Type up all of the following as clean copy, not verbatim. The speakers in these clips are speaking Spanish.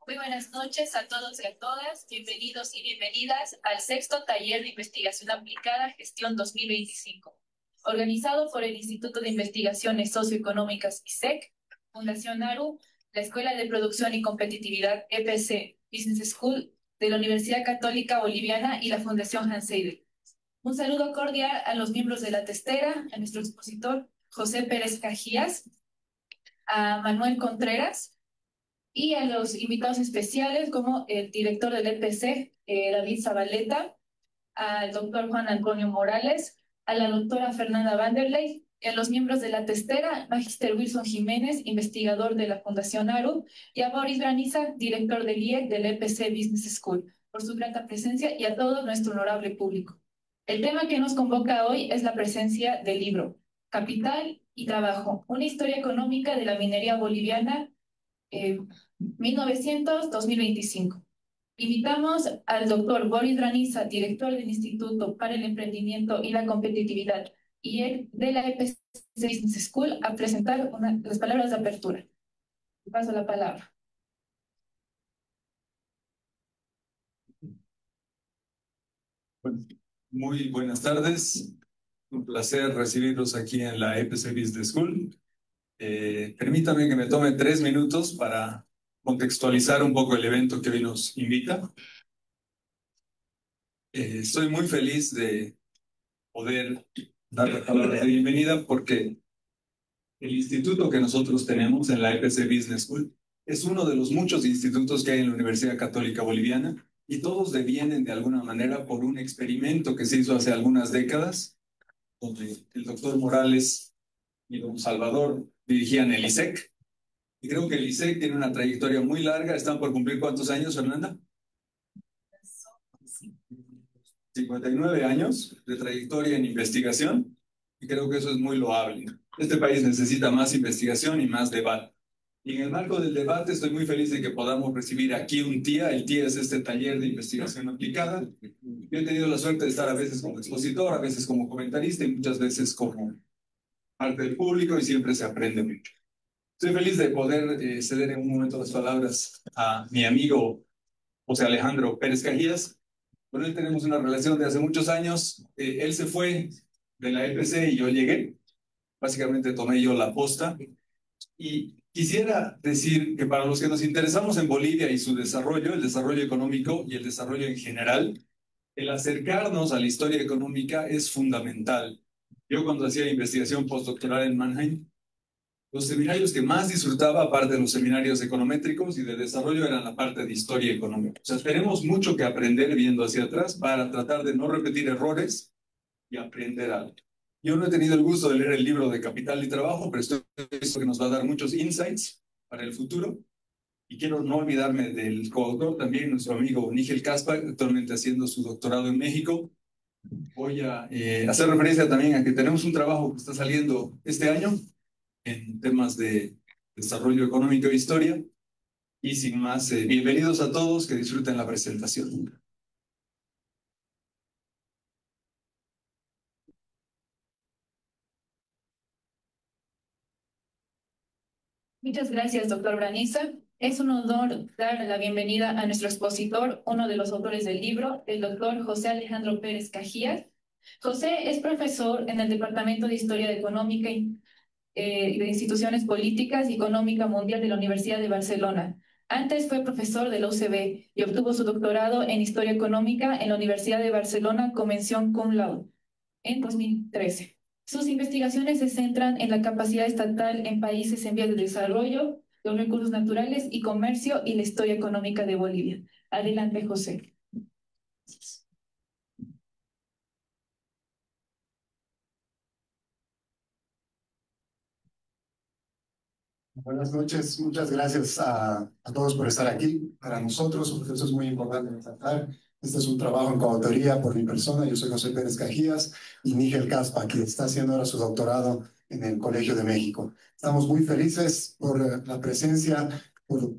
Muy buenas noches a todos y a todas. Bienvenidos y bienvenidas al sexto taller de investigación aplicada Gestión 2025, organizado por el Instituto de Investigaciones Socioeconómicas ISEC, Fundación ARU, la Escuela de Producción y Competitividad EPC Business School de la Universidad Católica Boliviana y la Fundación Hans Seidel. Un saludo cordial a los miembros de la testera, a nuestro expositor José Pérez Cajías, a Manuel Contreras, y a los invitados especiales como el director del EPC, David Zabaleta, al doctor Juan Antonio Morales, a la doctora Fernanda Vanderlei, y a los miembros de la testera, Magister Wilson Jiménez, investigador de la Fundación ARU, y a Boris Graniza, director del IEC del EPC Business School, por su grata presencia, y a todo nuestro honorable público. El tema que nos convoca hoy es la presencia del libro Capital y Trabajo, una historia económica de la minería boliviana 1900-2025. Invitamos al doctor Boris Graniza, director del Instituto para el Emprendimiento y la Competitividad y de la EPC Business School, a presentar las palabras de apertura. Paso la palabra. Muy buenas tardes. Un placer recibirlos aquí en la EPC Business School. Permítanme que me tome 3 minutos para contextualizar un poco el evento que hoy nos invita. Estoy muy feliz de poder dar la palabra de bienvenida porque el instituto que nosotros tenemos en la EPC Business School es uno de los muchos institutos que hay en la Universidad Católica Boliviana y todos devienen de alguna manera por un experimento que se hizo hace algunas décadas, donde el doctor Morales y don Salvador dirigían el ISEC. Y creo que el ISEC tiene una trayectoria muy larga. ¿Están por cumplir cuántos años, Fernanda? 59 años de trayectoria en investigación, y creo que eso es muy loable. Este país necesita más investigación y más debate. Y en el marco del debate estoy muy feliz de que podamos recibir aquí un TIA. El TIA es este taller de investigación aplicada. Yo he tenido la suerte de estar a veces como expositor, a veces como comentarista y muchas veces como parte del público, y siempre se aprende mucho. Estoy feliz de poder ceder en un momento las palabras a mi amigo José Alejandro Pérez Cajías. Con él tenemos una relación de hace muchos años. Él se fue de la EPC y yo llegué. Básicamente tomé yo la posta. Y quisiera decir que para los que nos interesamos en Bolivia y su desarrollo, el desarrollo económico y el desarrollo en general, el acercarnos a la historia económica es fundamental. Yo cuando hacía investigación postdoctoral en Mannheim, los seminarios que más disfrutaba, aparte de los seminarios econométricos y de desarrollo, eran la parte de historia económica. O sea, tenemos mucho que aprender viendo hacia atrás para tratar de no repetir errores y aprender algo. Yo no he tenido el gusto de leer el libro de Capital y Trabajo, pero estoy seguro que nos va a dar muchos insights para el futuro. Y quiero no olvidarme del coautor también, nuestro amigo Nigel Caspar, actualmente haciendo su doctorado en México. Voy a hacer referencia también a que tenemos un trabajo que está saliendo este año en temas de desarrollo económico e historia. Y sin más, bienvenidos a todos, que disfruten la presentación. Muchas gracias, doctor Graniza. Es un honor dar la bienvenida a nuestro expositor, uno de los autores del libro, el doctor José Alejandro Pérez Cajías. José es profesor en el Departamento de Historia Económica y de Instituciones Políticas y Económica Mundial de la Universidad de Barcelona. Antes fue profesor de la UCB y obtuvo su doctorado en Historia Económica en la Universidad de Barcelona con mención cum laude en 2013. Sus investigaciones se centran en la capacidad estatal en países en vías de desarrollo, los recursos naturales y comercio y la historia económica de Bolivia. Adelante, José. Buenas noches, muchas gracias a todos por estar aquí. Para nosotros, un proceso es muy importante tratar Este es un trabajo en coautoría por mi persona. Yo soy José Pérez Cajías y Nígel Caspa, que está haciendo ahora su doctorado en el Colegio de México. Estamos muy felices por la presencia, por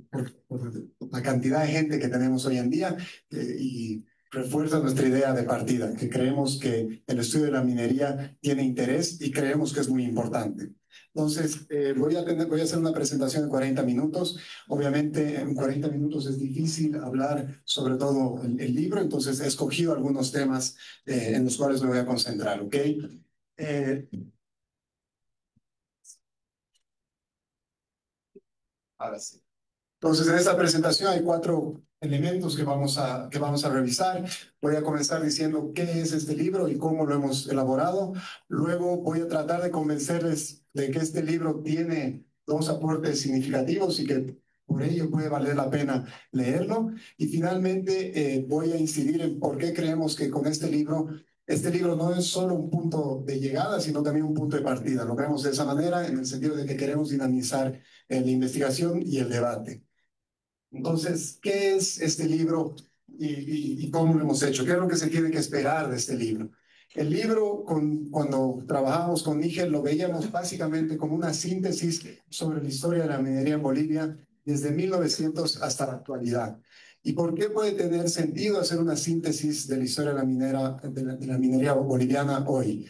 la cantidad de gente que tenemos hoy en día y refuerza nuestra idea de partida, que creemos que el estudio de la minería tiene interés y creemos que es muy importante. Entonces, voy a hacer una presentación de 40 minutos. Obviamente, en 40 minutos es difícil hablar sobre todo el libro, entonces he escogido algunos temas en los cuales me voy a concentrar, ¿ok? Eh, Ahora sí. Entonces, en esta presentación hay 4 elementos que vamos a revisar. Voy a comenzar diciendo qué es este libro y cómo lo hemos elaborado. Luego voy a tratar de convencerles de que este libro tiene 2 aportes significativos y que por ello puede valer la pena leerlo. Y finalmente voy a incidir en por qué creemos que con este libro no es solo un punto de llegada, sino también un punto de partida. Lo vemos de esa manera en el sentido de que queremos dinamizar la investigación y el debate. Entonces, ¿qué es este libro y cómo lo hemos hecho? ¿Qué es lo que se tiene que esperar de este libro? El libro, cuando trabajábamos con Nígel, lo veíamos básicamente como una síntesis sobre la historia de la minería en Bolivia desde 1900 hasta la actualidad. ¿Y por qué puede tener sentido hacer una síntesis de la historia de la minería boliviana hoy?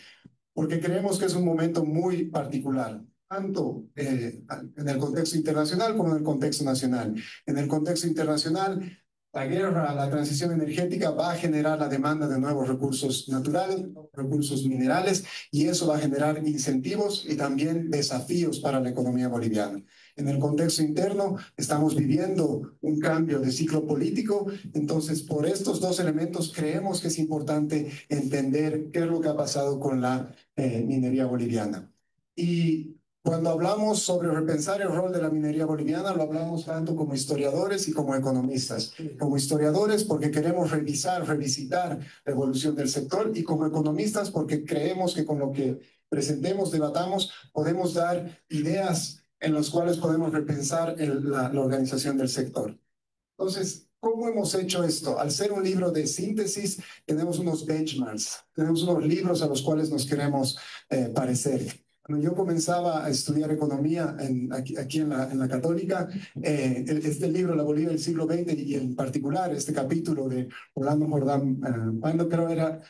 Porque creemos que es un momento muy particular, tanto en el contexto internacional como en el contexto nacional. En el contexto internacional, la guerra, la transición energética va a generar la demanda de nuevos recursos naturales, recursos minerales, y eso va a generar incentivos y también desafíos para la economía boliviana. En el contexto interno, estamos viviendo un cambio de ciclo político, entonces por estos 2 elementos creemos que es importante entender qué es lo que ha pasado con la minería boliviana. Y cuando hablamos sobre repensar el rol de la minería boliviana, lo hablamos tanto como historiadores y como economistas. Como historiadores porque queremos revisitar la evolución del sector, y como economistas porque creemos que con lo que presentemos, debatamos, podemos dar ideas en las cuales podemos repensar la organización del sector. Entonces, ¿cómo hemos hecho esto? Al ser un libro de síntesis, tenemos unos benchmarks, tenemos unos libros a los cuales nos queremos parecer. Cuando yo comenzaba a estudiar economía aquí en la Católica, este libro, La Bolivia del siglo XX, y en particular este capítulo de Orlando Jordán, cuando creo era...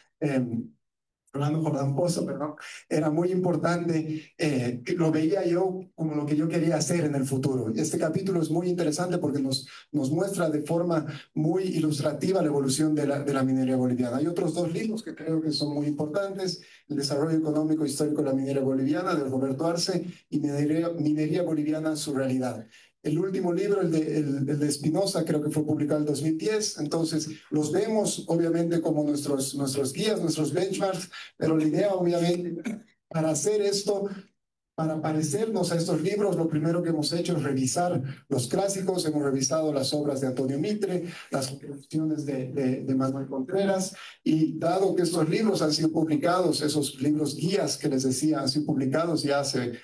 Orlando Jordán Pozo, perdón, era muy importante, que lo veía yo como lo que yo quería hacer en el futuro. Este capítulo es muy interesante porque nos muestra de forma muy ilustrativa la evolución de la minería boliviana. Hay otros 2 libros que creo que son muy importantes: El desarrollo económico e histórico de la minería boliviana, de Roberto Arce, y Minería Boliviana, su realidad. El último libro, el de Espinosa, creo que fue publicado en 2010. Entonces, los vemos obviamente como nuestros guías, nuestros benchmarks, pero la idea obviamente para hacer esto, para parecernos a estos libros, lo primero que hemos hecho es revisar los clásicos. Hemos revisado las obras de Antonio Mitre, las producciones de Manuel Contreras, y dado que estos libros han sido publicados, esos libros guías que les decía han sido publicados ya hace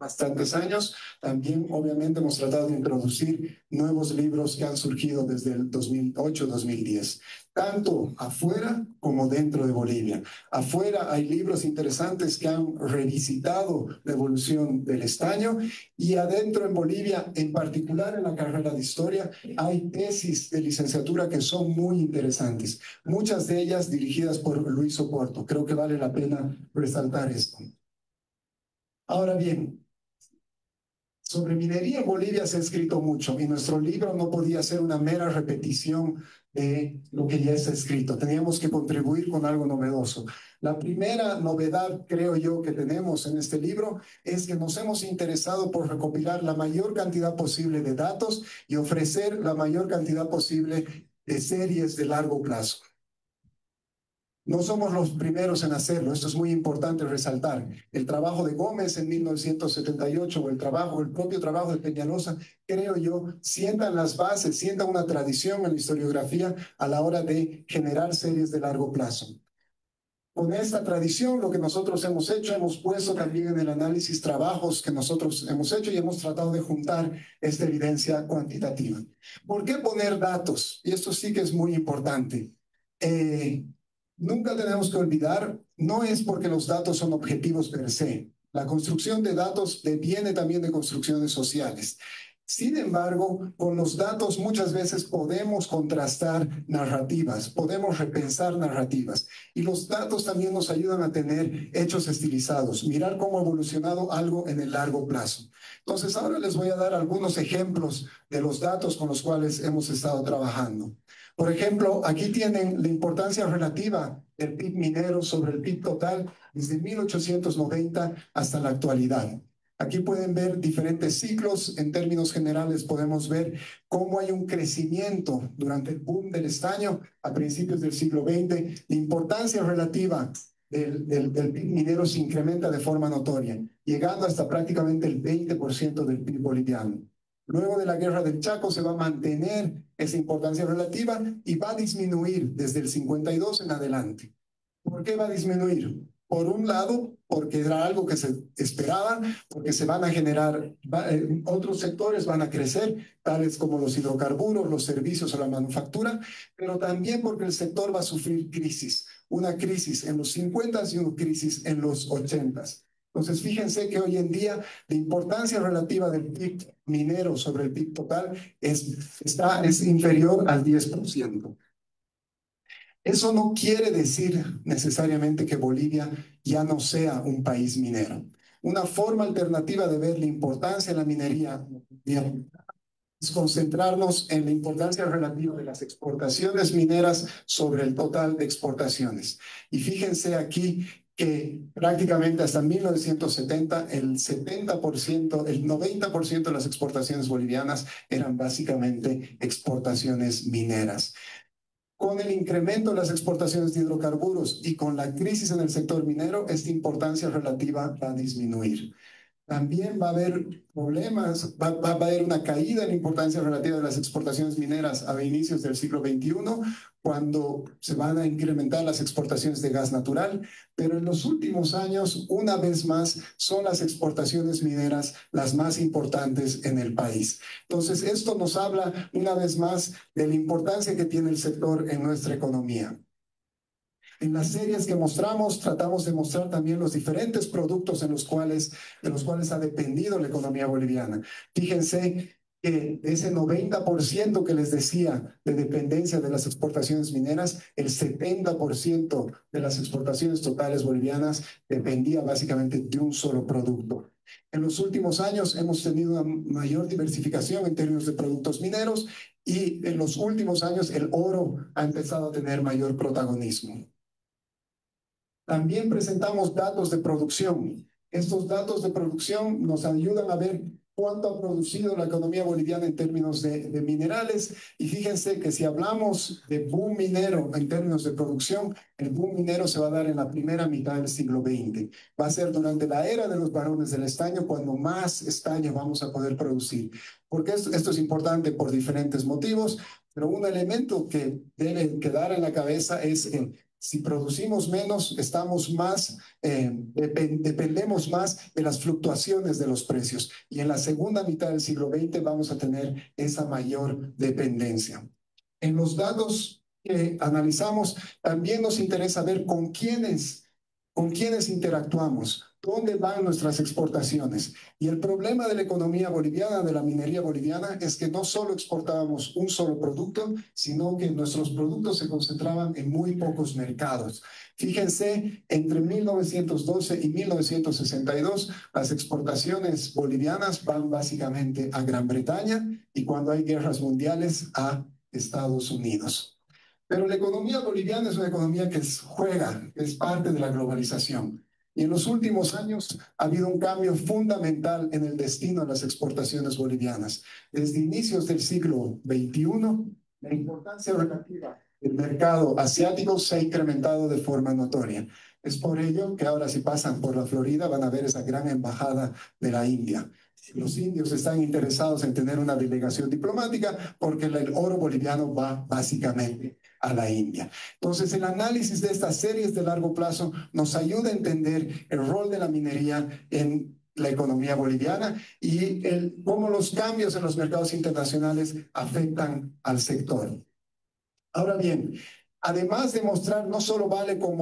bastantes años, también obviamente hemos tratado de introducir nuevos libros que han surgido desde el 2008-2010, tanto afuera como dentro de Bolivia. Afuera hay libros interesantes que han revisitado la evolución del estaño, y adentro en Bolivia, en particular en la carrera de historia, hay tesis de licenciatura que son muy interesantes, muchas de ellas dirigidas por Luis Oporto. Creo que vale la pena resaltar esto. Ahora bien, sobre minería en Bolivia se ha escrito mucho, y nuestro libro no podía ser una mera repetición de lo que ya está escrito. Teníamos que contribuir con algo novedoso. La primera novedad, creo yo, que tenemos en este libro es que nos hemos interesado por recopilar la mayor cantidad posible de datos y ofrecer la mayor cantidad posible de series de largo plazo. No somos los primeros en hacerlo, esto es muy importante resaltar. El trabajo de Gómez en 1978, o el propio trabajo de Peñalosa, creo yo, sientan las bases, sientan una tradición en la historiografía a la hora de generar series de largo plazo. con esta tradición, lo que nosotros hemos hecho, hemos puesto también en el análisis trabajos que nosotros hemos hecho y hemos tratado de juntar esta evidencia cuantitativa. ¿Por qué poner datos? Y esto sí que es muy importante. Nunca tenemos que olvidar, no es porque los datos son objetivos per se. La construcción de datos viene también de construcciones sociales. Sin embargo, con los datos muchas veces podemos contrastar narrativas, podemos repensar narrativas. Y los datos también nos ayudan a tener hechos estilizados, mirar cómo ha evolucionado algo en el largo plazo. Entonces, ahora les voy a dar algunos ejemplos de los datos con los cuales hemos estado trabajando. Por ejemplo, aquí tienen la importancia relativa del PIB minero sobre el PIB total desde 1890 hasta la actualidad. Aquí pueden ver diferentes ciclos. En términos generales podemos ver cómo hay un crecimiento durante el boom del estaño a principios del siglo XX. La importancia relativa del PIB minero se incrementa de forma notoria, llegando hasta prácticamente el 20% del PIB boliviano. Luego de la Guerra del Chaco se va a mantener esa importancia relativa y va a disminuir desde el 52 en adelante. ¿Por qué va a disminuir? Por un lado, porque era algo que se esperaba, porque se van a generar, otros sectores van a crecer, tales como los hidrocarburos, los servicios o la manufactura, pero también porque el sector va a sufrir crisis, una crisis en los 50s y una crisis en los 80s. Entonces, fíjense que hoy en día la importancia relativa del PIB minero sobre el PIB total es inferior al 10%. Eso no quiere decir necesariamente que Bolivia ya no sea un país minero. Una forma alternativa de ver la importancia de la minería es concentrarnos en la importancia relativa de las exportaciones mineras sobre el total de exportaciones. Y fíjense aquí que prácticamente hasta 1970 el 70%, el 90% de las exportaciones bolivianas eran básicamente exportaciones mineras. Con el incremento de las exportaciones de hidrocarburos y con la crisis en el sector minero, esta importancia relativa va a disminuir. También va a haber problemas, va a haber una caída en la importancia relativa de las exportaciones mineras a inicios del siglo XXI, cuando se van a incrementar las exportaciones de gas natural, pero en los últimos años, una vez más, son las exportaciones mineras las más importantes en el país. Entonces, esto nos habla una vez más de la importancia que tiene el sector en nuestra economía. En las series que mostramos, tratamos de mostrar también los diferentes productos de los cuales ha dependido la economía boliviana. Fíjense que ese 90% que les decía de dependencia de las exportaciones mineras, el 70% de las exportaciones totales bolivianas dependía básicamente de un solo producto. En los últimos años hemos tenido una mayor diversificación en términos de productos mineros y en los últimos años el oro ha empezado a tener mayor protagonismo. También presentamos datos de producción. Estos datos de producción nos ayudan a ver cuánto ha producido la economía boliviana en términos de minerales. Y fíjense que si hablamos de boom minero en términos de producción, el boom minero se va a dar en la primera mitad del siglo XX. Va a ser durante la era de los varones del estaño cuando más estaño vamos a poder producir. Porque esto es importante por diferentes motivos, pero un elemento que debe quedar en la cabeza es que si producimos menos, dependemos más de las fluctuaciones de los precios. Y en la segunda mitad del siglo XX vamos a tener esa mayor dependencia. En los datos que analizamos, también nos interesa ver con quiénes interactuamos, dónde van nuestras exportaciones. Y el problema de la economía boliviana, de la minería boliviana, es que no solo exportábamos un solo producto, sino que nuestros productos se concentraban en muy pocos mercados. Fíjense, entre 1912 y 1962, las exportaciones bolivianas van básicamente a Gran Bretaña y cuando hay guerras mundiales a Estados Unidos. Pero la economía boliviana es una economía que juega, es parte de la globalización. Y en los últimos años ha habido un cambio fundamental en el destino de las exportaciones bolivianas. Desde inicios del siglo XXI, la importancia relativa del mercado asiático se ha incrementado de forma notoria. Es por ello que ahora si pasan por la Florida van a ver esa gran embajada de la India. Los indios están interesados en tener una delegación diplomática porque el oro boliviano va básicamente a la India. Entonces, el análisis de estas series de largo plazo nos ayuda a entender el rol de la minería en la economía boliviana y cómo los cambios en los mercados internacionales afectan al sector. Ahora bien, además de mostrar, no solo vale con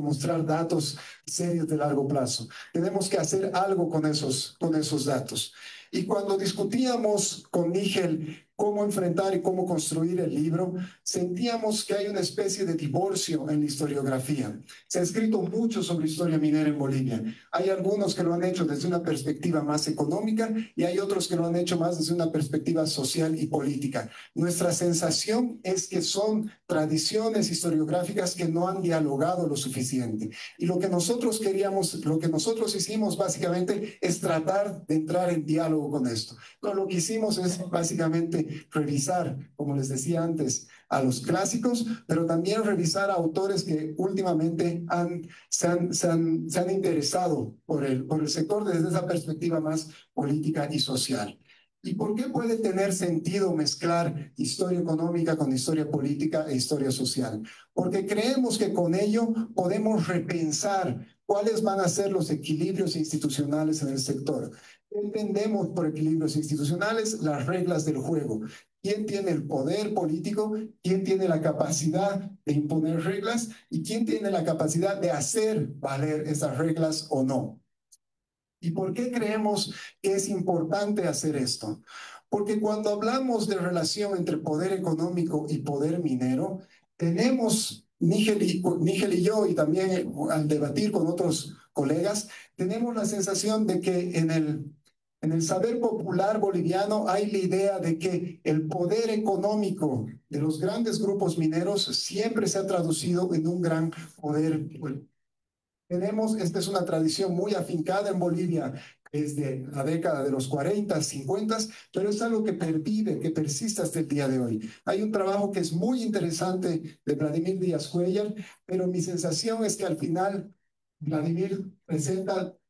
mostrar datos serios de largo plazo, tenemos que hacer algo con esos datos. Y cuando discutíamos con Nigel cómo enfrentar y cómo construir el libro, sentíamos que hay una especie de divorcio en la historiografía. Se ha escrito mucho sobre historia minera en Bolivia. Hay algunos que lo han hecho desde una perspectiva más económica y hay otros que lo han hecho más desde una perspectiva social y política. Nuestra sensación es que son tradiciones historiográficas que no han dialogado lo suficiente. Y lo que nosotros queríamos, lo que nosotros hicimos básicamente es tratar de entrar en diálogo con esto. Entonces, lo que hicimos es básicamente revisar, como les decía antes, a los clásicos, pero también revisar a autores que últimamente se han interesado por el sector desde esa perspectiva más política y social. ¿Y por qué puede tener sentido mezclar historia económica con historia política e historia social? Porque creemos que con ello podemos repensar cuáles van a ser los equilibrios institucionales en el sector. Entendemos por equilibrios institucionales las reglas del juego. ¿Quién tiene el poder político? ¿Quién tiene la capacidad de imponer reglas? ¿Y quién tiene la capacidad de hacer valer esas reglas o no? ¿Y por qué creemos que es importante hacer esto? Porque cuando hablamos de relación entre poder económico y poder minero, tenemos, Nigel y yo, y también al debatir con otros colegas, tenemos la sensación de que en el saber popular boliviano hay la idea de que el poder económico de los grandes grupos mineros siempre se ha traducido en un gran poder. Esta es una tradición muy afincada en Bolivia desde la década de los 40, 50, pero es algo que pervive, que persiste hasta el día de hoy. Hay un trabajo que es muy interesante de Vladimir Díaz Cuéllar, pero mi sensación es que al final Vladimir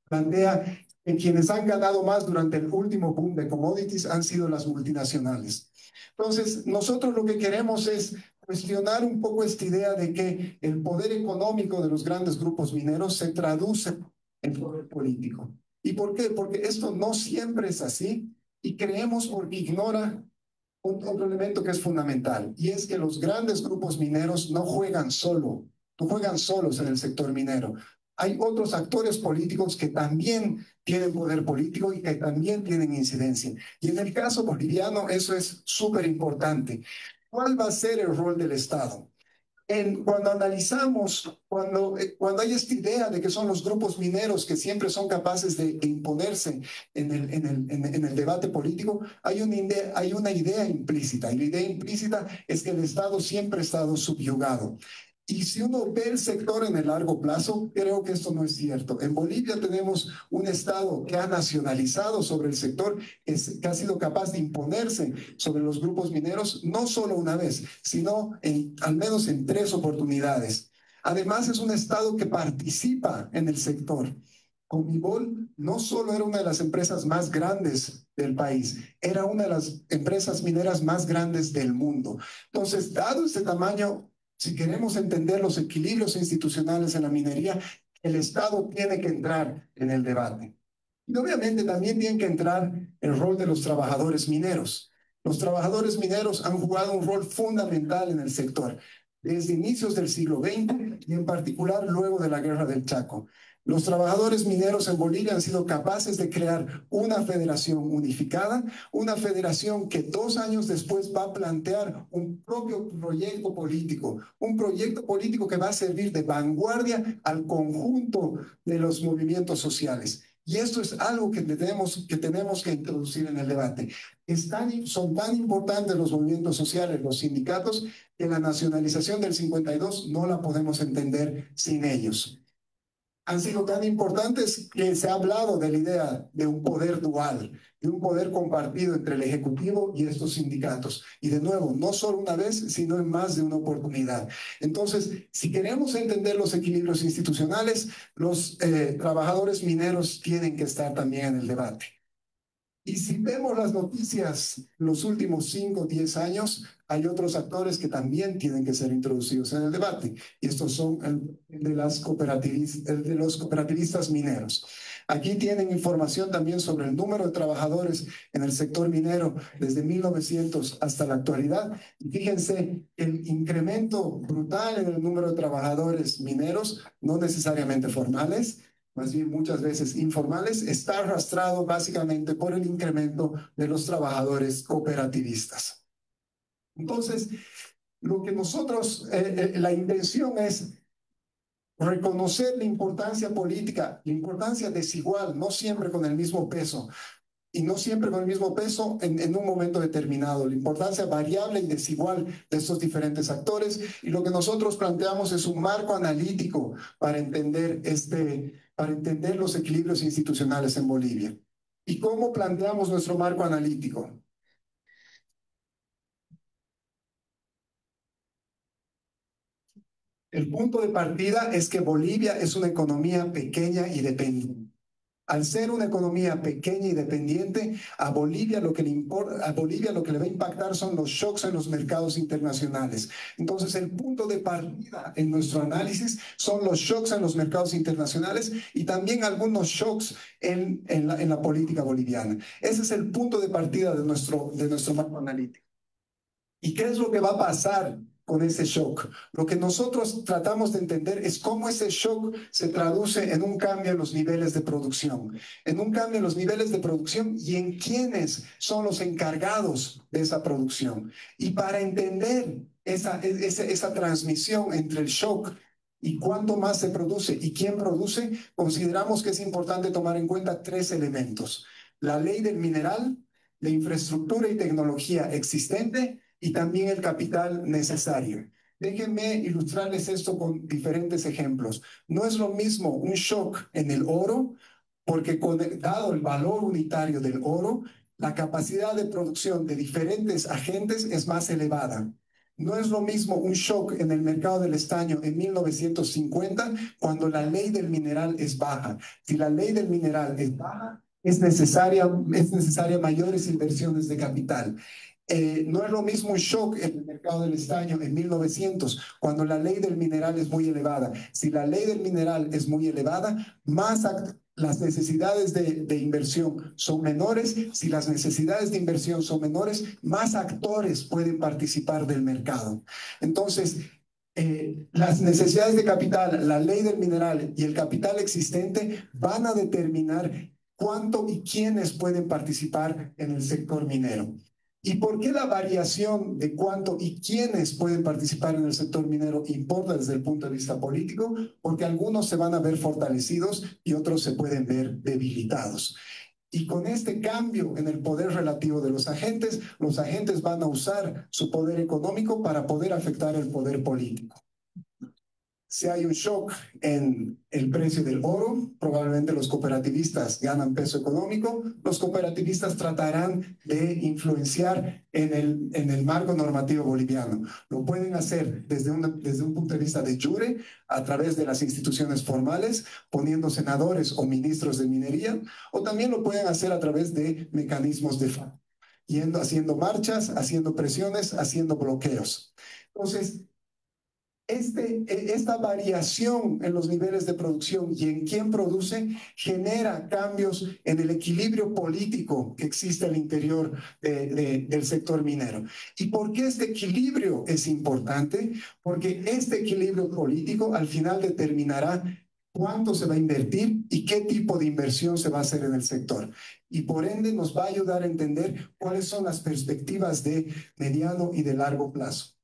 plantea que quienes han ganado más durante el último boom de commodities han sido las multinacionales. Entonces, nosotros lo que queremos es cuestionar un poco esta idea de que el poder económico de los grandes grupos mineros se traduce en poder político. ¿Y por qué? Porque esto no siempre es así y creemos porque ignora otro elemento que es fundamental, y es que los grandes grupos mineros no juegan solos en el sector minero. Hay otros actores políticos que también tienen poder político y que también tienen incidencia. Y en el caso boliviano eso es súper importante. ¿Cuál va a ser el rol del Estado? Cuando analizamos, cuando hay esta idea de que son los grupos mineros que siempre son capaces de imponerse en el debate político, hay una idea implícita, y la idea implícita es que el Estado siempre ha estado subyugado. Y si uno ve el sector en el largo plazo, creo que esto no es cierto. En Bolivia tenemos un Estado que ha nacionalizado sobre el sector, que ha sido capaz de imponerse sobre los grupos mineros, no solo una vez, sino al menos en 3 oportunidades. Además, es un Estado que participa en el sector. Comibol no solo era una de las empresas más grandes del país, era una de las empresas mineras más grandes del mundo. Entonces, dado este tamaño, si queremos entender los equilibrios institucionales en la minería, el Estado tiene que entrar en el debate. Y obviamente también tiene que entrar el rol de los trabajadores mineros. Los trabajadores mineros han jugado un rol fundamental en el sector desde inicios del siglo XX y en particular luego de la Guerra del Chaco. Los trabajadores mineros en Bolivia han sido capaces de crear una federación unificada, una federación que 2 años después va a plantear un propio proyecto político, un proyecto político que va a servir de vanguardia al conjunto de los movimientos sociales. Y esto es algo que tenemos que introducir en el debate. Son tan importantes los movimientos sociales, los sindicatos, que la nacionalización del 52 no la podemos entender sin ellos. Han sido tan importantes que se ha hablado de la idea de un poder dual, de un poder compartido entre el Ejecutivo y estos sindicatos. Y de nuevo, no solo una vez, sino en más de una oportunidad. Entonces, si queremos entender los equilibrios institucionales, los trabajadores mineros tienen que estar también en el debate. Y si vemos las noticias los últimos 5 o 10 años, hay otros actores que también tienen que ser introducidos en el debate. Y estos son el de los cooperativistas mineros. Aquí tienen información también sobre el número de trabajadores en el sector minero desde 1900 hasta la actualidad. Y fíjense, el incremento brutal en el número de trabajadores mineros, no necesariamente formales, más bien muchas veces informales, está arrastrado básicamente por el incremento de los trabajadores cooperativistas. Entonces, lo que nosotros, la intención es reconocer la importancia política, la importancia desigual, no siempre con el mismo peso, y no siempre con el mismo peso en un momento determinado, la importancia variable y desigual de estos diferentes actores, y lo que nosotros planteamos es un marco analítico para entender los equilibrios institucionales en Bolivia. ¿Y cómo planteamos nuestro marco analítico? El punto de partida es que Bolivia es una economía pequeña y dependiente. Al ser una economía pequeña y dependiente, a Bolivia lo que le va a impactar son los shocks en los mercados internacionales. Entonces, el punto de partida en nuestro análisis son los shocks en los mercados internacionales y también algunos shocks en la política boliviana. Ese es el punto de partida de nuestro marco analítico. ¿Y qué es lo que va a pasar con ese shock? Lo que nosotros tratamos de entender es cómo ese shock se traduce en un cambio en los niveles de producción, y en quiénes son los encargados de esa producción. Y para entender esa transmisión entre el shock y cuánto más se produce y quién produce, consideramos que es importante tomar en cuenta 3 elementos: la ley del mineral, la infraestructura y tecnología existente, y también el capital necesario. Déjenme ilustrarles esto con diferentes ejemplos. No es lo mismo un shock en el oro, porque dado el valor unitario del oro, la capacidad de producción de diferentes agentes es más elevada. No es lo mismo un shock en el mercado del estaño en 1950, cuando la ley del mineral es baja. Si la ley del mineral es baja, es necesaria mayores inversiones de capital. No es lo mismo un shock en el mercado del estaño en 1900, cuando la ley del mineral es muy elevada. Si la ley del mineral es muy elevada, las necesidades de inversión son menores. Si las necesidades de inversión son menores, más actores pueden participar del mercado. Entonces, las necesidades de capital, la ley del mineral y el capital existente van a determinar cuánto y quiénes pueden participar en el sector minero. ¿Y por qué la variación de cuánto y quiénes pueden participar en el sector minero importa desde el punto de vista político? Porque algunos se van a ver fortalecidos y otros se pueden ver debilitados. Y con este cambio en el poder relativo de los agentes van a usar su poder económico para poder afectar el poder político. Si hay un shock en el precio del oro, probablemente los cooperativistas ganan peso económico. Los cooperativistas tratarán de influenciar en el marco normativo boliviano. Lo pueden hacer desde un punto de vista de jure, a través de las instituciones formales, poniendo senadores o ministros de minería, o también lo pueden hacer a través de mecanismos de facto, haciendo marchas, haciendo presiones, haciendo bloqueos. Entonces, esta variación en los niveles de producción y en quién produce genera cambios en el equilibrio político que existe al interior del sector minero. ¿Y por qué este equilibrio es importante? Porque este equilibrio político al final determinará cuánto se va a invertir y qué tipo de inversión se va a hacer en el sector. Y por ende nos va a ayudar a entender cuáles son las perspectivas de mediano y de largo plazo.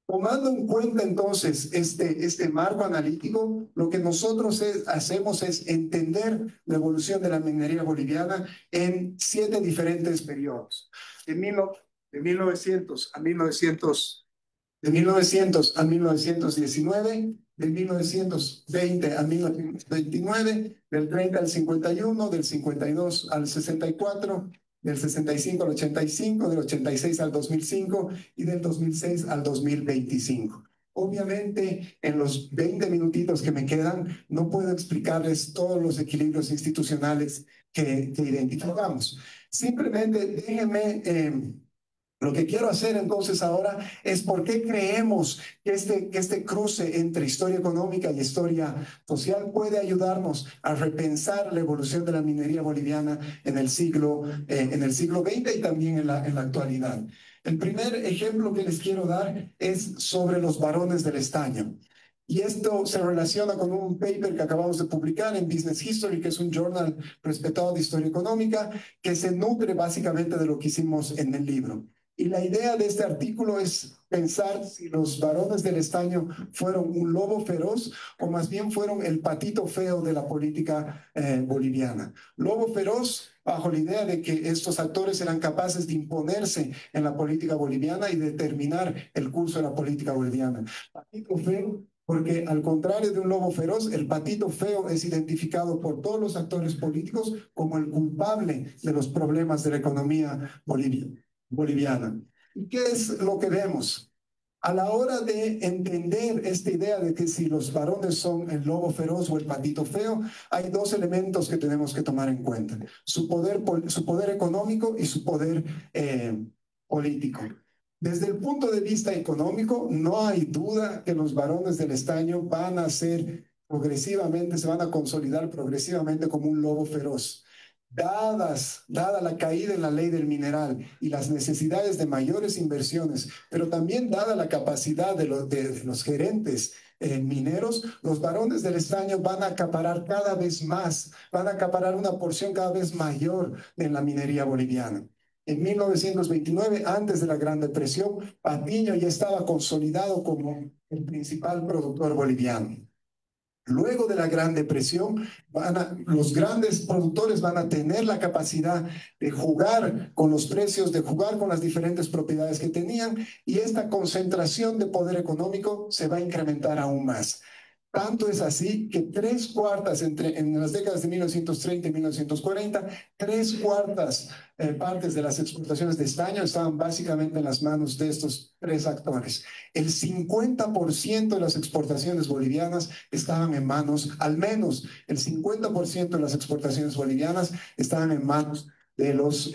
Tomando en cuenta entonces este marco analítico, lo que nosotros hacemos es entender la evolución de la minería boliviana en 7 diferentes periodos. De 1900 a 1919, de 1920 a 1929, del 30 al 51, del 52 al 64, del 65 al 85, del 86 al 2005 y del 2006 al 2025. Obviamente, en los 20 minutitos que me quedan, no puedo explicarles todos los equilibrios institucionales que identificamos. Simplemente déjenme, lo que quiero hacer entonces ahora es por qué creemos que este cruce entre historia económica y historia social puede ayudarnos a repensar la evolución de la minería boliviana en el siglo XX y también en la actualidad. El primer ejemplo que les quiero dar es sobre los varones del estaño. Y esto se relaciona con un paper que acabamos de publicar en Business History, que es un journal respetado de historia económica, que se nutre básicamente de lo que hicimos en el libro. Y la idea de este artículo es pensar si los varones del estaño fueron un lobo feroz o más bien fueron el patito feo de la política boliviana. Lobo feroz bajo la idea de que estos actores eran capaces de imponerse en la política boliviana y determinar el curso de la política boliviana. Patito feo porque al contrario de un lobo feroz, el patito feo es identificado por todos los actores políticos como el culpable de los problemas de la economía boliviana. ¿Y qué es lo que vemos? A la hora de entender esta idea de que si los varones son el lobo feroz o el patito feo, hay dos elementos que tenemos que tomar en cuenta: su poder económico y su poder político. Desde el punto de vista económico, no hay duda que los varones del estaño van a ser progresivamente, se van a consolidar progresivamente como un lobo feroz. Dada la caída en la ley del mineral y las necesidades de mayores inversiones, pero también dada la capacidad de los gerentes mineros, los varones del estaño van a acaparar cada vez más, van a acaparar una porción cada vez mayor en la minería boliviana. En 1929, antes de la Gran Depresión, Patiño ya estaba consolidado como el principal productor boliviano. Luego de la Gran Depresión, los grandes productores van a tener la capacidad de jugar con los precios, de jugar con las diferentes propiedades que tenían, y esta concentración de poder económico se va a incrementar aún más. Tanto es así que tres cuartas, en las décadas de 1930 y 1940, tres cuartas partes de las exportaciones de estaño estaban básicamente en las manos de estos tres actores. El 50% de las exportaciones bolivianas estaban en manos, al menos el 50% de las exportaciones bolivianas estaban en manos de los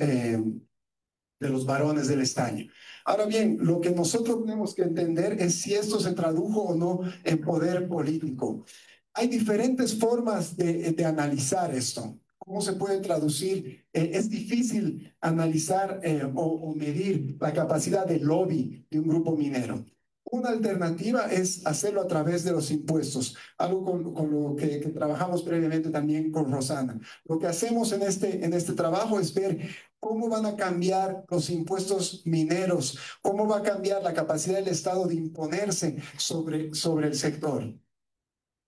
varones del estaño. Ahora bien, lo que nosotros tenemos que entender es si esto se tradujo o no en poder político. Hay diferentes formas de analizar esto. ¿Cómo se puede traducir? Es difícil analizar o medir la capacidad de lobby de un grupo minero. Una alternativa es hacerlo a través de los impuestos, algo con lo que trabajamos previamente también con Rosana. Lo que hacemos en este trabajo es ver cómo van a cambiar los impuestos mineros, cómo va a cambiar la capacidad del Estado de imponerse sobre el sector.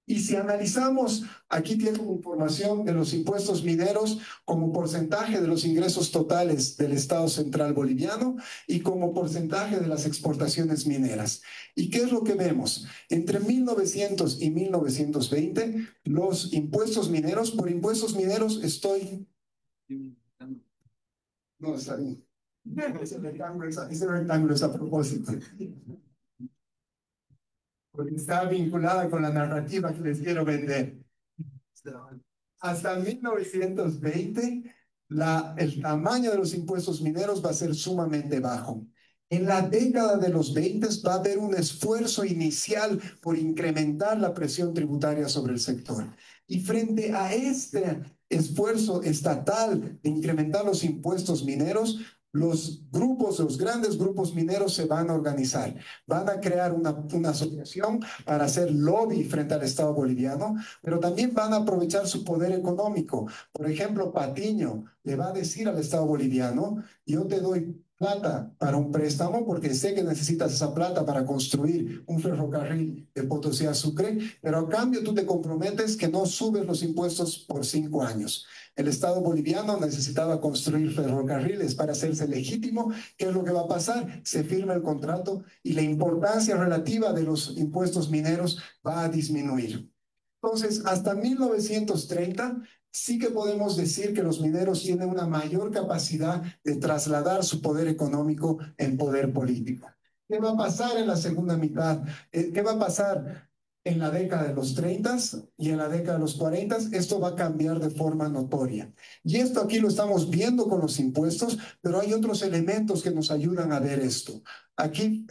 Y si analizamos, aquí tienen información de los impuestos mineros como porcentaje de los ingresos totales del Estado Central Boliviano y como porcentaje de las exportaciones mineras. ¿Y qué es lo que vemos? Entre 1900 y 1920, los impuestos mineros, por impuestos mineros estoy... No, está bien. Ese rectángulo es a propósito, porque está vinculada con la narrativa que les quiero vender. Hasta 1920, el tamaño de los impuestos mineros va a ser sumamente bajo. En la década de los 20 va a haber un esfuerzo inicial por incrementar la presión tributaria sobre el sector. Y frente a este esfuerzo estatal de incrementar los impuestos mineros, los grandes grupos mineros se van a organizar, van a crear una asociación para hacer lobby frente al Estado boliviano, pero también van a aprovechar su poder económico. Por ejemplo, Patiño le va a decir al Estado boliviano: yo te doy plata para un préstamo porque sé que necesitas esa plata para construir un ferrocarril de Potosí a Sucre, pero a cambio tú te comprometes que no subes los impuestos por 5 años. El Estado boliviano necesitaba construir ferrocarriles para hacerse legítimo. ¿Qué es lo que va a pasar? Se firma el contrato y la importancia relativa de los impuestos mineros va a disminuir. Entonces, hasta 1930, sí que podemos decir que los mineros tienen una mayor capacidad de trasladar su poder económico en poder político. ¿Qué va a pasar en la segunda mitad? ¿Qué va a pasar en la década de los 30 y en la década de los 40? Esto va a cambiar de forma notoria. Y esto aquí lo estamos viendo con los impuestos, pero hay otros elementos que nos ayudan a ver esto. Aquí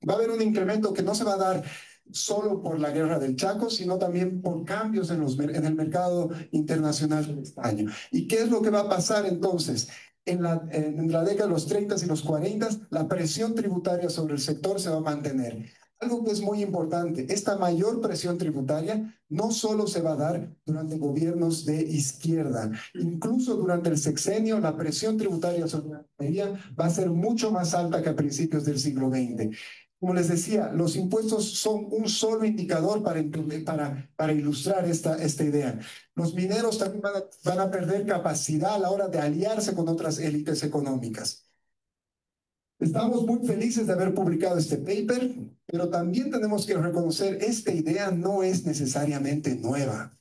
va a haber un incremento que no se va a dar solo por la guerra del Chaco, sino también por cambios en el mercado internacional del estaño. ¿Y qué es lo que va a pasar entonces? En la década de los 30 y los 40, la presión tributaria sobre el sector se va a mantener. Algo que es muy importante, esta mayor presión tributaria no solo se va a dar durante gobiernos de izquierda, incluso durante el sexenio la presión tributaria sobre la minería va a ser mucho más alta que a principios del siglo XX. Como les decía, los impuestos son un solo indicador para ilustrar esta idea. Los mineros también van a perder capacidad a la hora de aliarse con otras élites económicas. Estamos muy felices de haber publicado este paper, pero también tenemos que reconocer esta idea no es necesariamente nueva.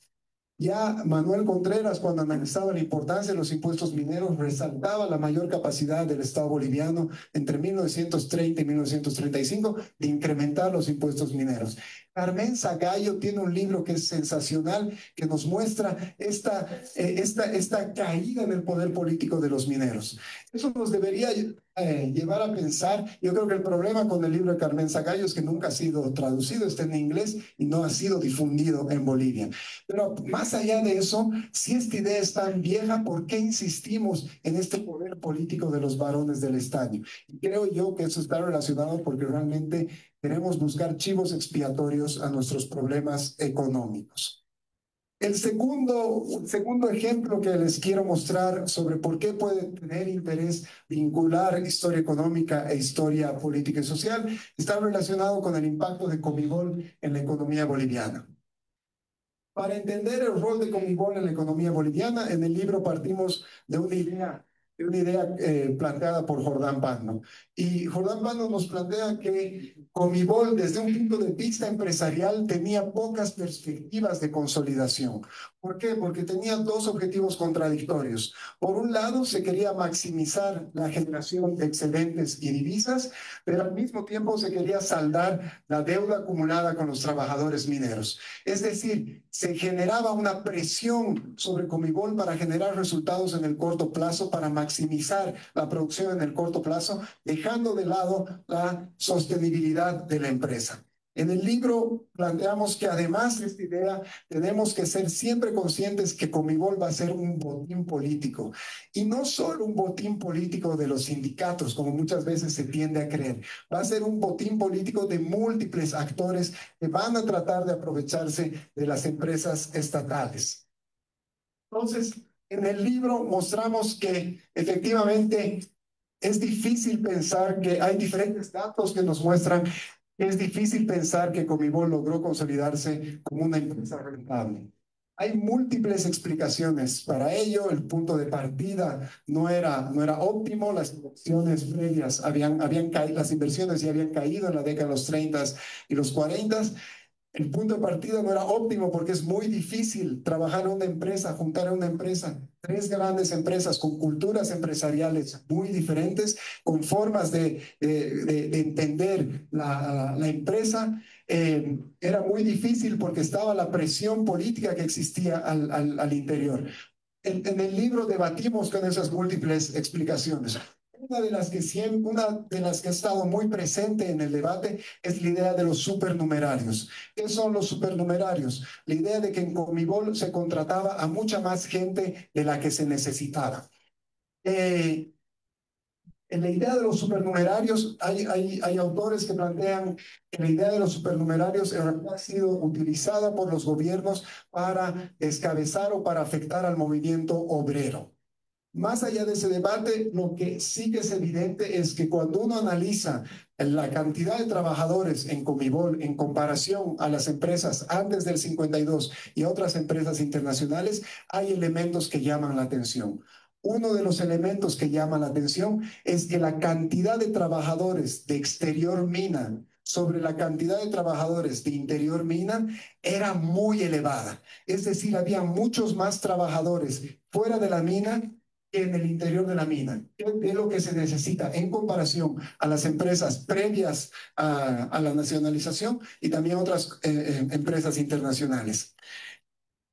Ya Manuel Contreras, cuando analizaba la importancia de los impuestos mineros, resaltaba la mayor capacidad del Estado boliviano entre 1930 y 1935 de incrementar los impuestos mineros. Carmen Zagallo tiene un libro que es sensacional, que nos muestra esta caída en el poder político de los mineros. Eso nos debería llevar a pensar. Yo creo que el problema con el libro de Carmen Zagallo es que nunca ha sido traducido, está en inglés y no ha sido difundido en Bolivia. Pero más allá de eso, si esta idea es tan vieja, ¿por qué insistimos en este poder político de los varones del estaño? Y creo yo que eso está relacionado porque realmente queremos buscar chivos expiatorios a nuestros problemas económicos. El segundo ejemplo que les quiero mostrar sobre por qué puede tener interés vincular historia económica e historia política y social está relacionado con el impacto de Comibol en la economía boliviana. Para entender el rol de Comibol en la economía boliviana, en el libro partimos de una idea planteada por Jordán Pando. Y Jordán Pando nos plantea que Comibol, desde un punto de vista empresarial, tenía pocas perspectivas de consolidación. ¿Por qué? Porque tenía dos objetivos contradictorios. Por un lado, se quería maximizar la generación de excedentes y divisas, pero al mismo tiempo se quería saldar la deuda acumulada con los trabajadores mineros. Es decir, se generaba una presión sobre Comibol para generar resultados en el corto plazo, para maximizar la producción en el corto plazo, dejando de lado la sostenibilidad de la empresa. En el libro planteamos que además de esta idea, tenemos que ser siempre conscientes que Comibol va a ser un botín político. Y no solo un botín político de los sindicatos, como muchas veces se tiende a creer. Va a ser un botín político de múltiples actores que van a tratar de aprovecharse de las empresas estatales. Entonces, en el libro mostramos que efectivamente es difícil pensar que hay diferentes datos que nos muestran que es difícil pensar que Comibol logró consolidarse como una empresa rentable. Hay múltiples explicaciones para ello. El punto de partida no era óptimo. Las inversiones previas habían caído, las inversiones ya habían caído en la década de los 30 y los 40. El punto de partida no era óptimo porque es muy difícil trabajar en una empresa, juntar a una empresa, tres grandes empresas con culturas empresariales muy diferentes, con formas de entender la empresa. Era muy difícil porque estaba la presión política que existía al interior. En el libro debatimos con esas múltiples explicaciones. Una de las que ha estado muy presente en el debate es la idea de los supernumerarios. ¿Qué son los supernumerarios? La idea de que en Comibol se contrataba a mucha más gente de la que se necesitaba. En la idea de los supernumerarios, hay autores que plantean que la idea de los supernumerarios ha sido utilizada por los gobiernos para descabezar o para afectar al movimiento obrero. Más allá de ese debate, lo que sí que es evidente es que cuando uno analiza la cantidad de trabajadores en Comibol en comparación a las empresas antes del 52 y a otras empresas internacionales, hay elementos que llaman la atención. Uno de los elementos que llama la atención es que la cantidad de trabajadores de exterior mina sobre la cantidad de trabajadores de interior mina era muy elevada. Es decir, había muchos más trabajadores fuera de la mina que en el interior de la mina. ¿Qué es lo que se necesita en comparación a las empresas previas a la nacionalización y también otras empresas internacionales?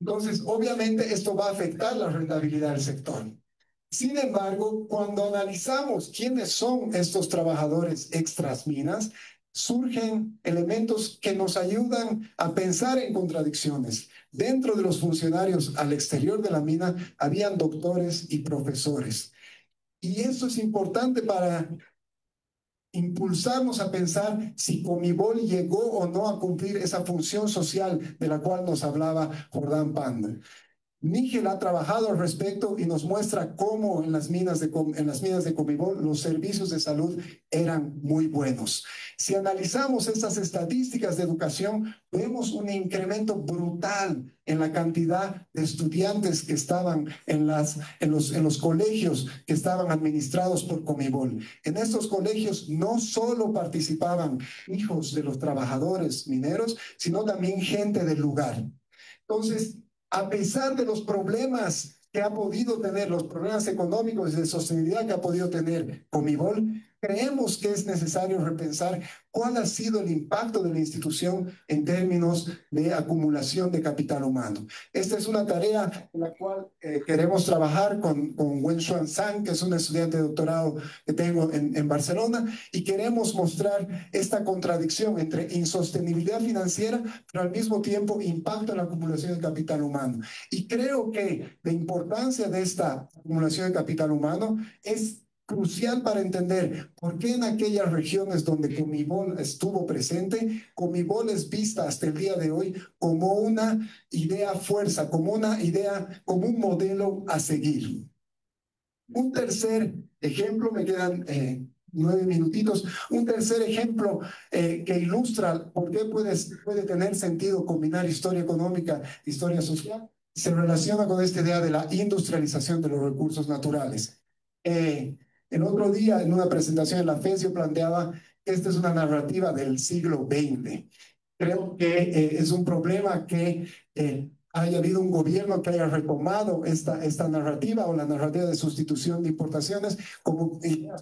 Entonces, obviamente, esto va a afectar la rentabilidad del sector. Sin embargo, cuando analizamos quiénes son estos trabajadores extras minas, surgen elementos que nos ayudan a pensar en contradicciones. Dentro de los funcionarios al exterior de la mina, habían doctores y profesores. Y eso es importante para impulsarnos a pensar si Comibol llegó o no a cumplir esa función social de la cual nos hablaba Jordán Panda. Nígel ha trabajado al respecto y nos muestra cómo en las minas de Comibol los servicios de salud eran muy buenos. Si analizamos estas estadísticas de educación, vemos un incremento brutal en la cantidad de estudiantes que estaban en los colegios que estaban administrados por Comibol. En estos colegios no solo participaban hijos de los trabajadores mineros, sino también gente del lugar. Entonces, a pesar de los problemas que ha podido tener, los problemas económicos y de sostenibilidad que ha podido tener Comibol, creemos que es necesario repensar cuál ha sido el impacto de la institución en términos de acumulación de capital humano. Esta es una tarea en la cual queremos trabajar con Wen-Xuan Zhang, que es un estudiante de doctorado que tengo en Barcelona, y queremos mostrar esta contradicción entre insostenibilidad financiera, pero al mismo tiempo impacto en la acumulación de capital humano. Y creo que la importancia de esta acumulación de capital humano es crucial para entender por qué en aquellas regiones donde Comibol estuvo presente, Comibol es vista hasta el día de hoy como una idea fuerza, como una idea, como un modelo a seguir. Un tercer ejemplo, me quedan 9 minutitos, un tercer ejemplo que ilustra por qué puede tener sentido combinar historia económica e historia social, se relaciona con esta idea de la industrialización de los recursos naturales. El otro día, en una presentación en la FES, yo planteaba que esta es una narrativa del siglo XX. Creo que es un problema que haya habido un gobierno que haya retomado esta narrativa o la narrativa de sustitución de importaciones como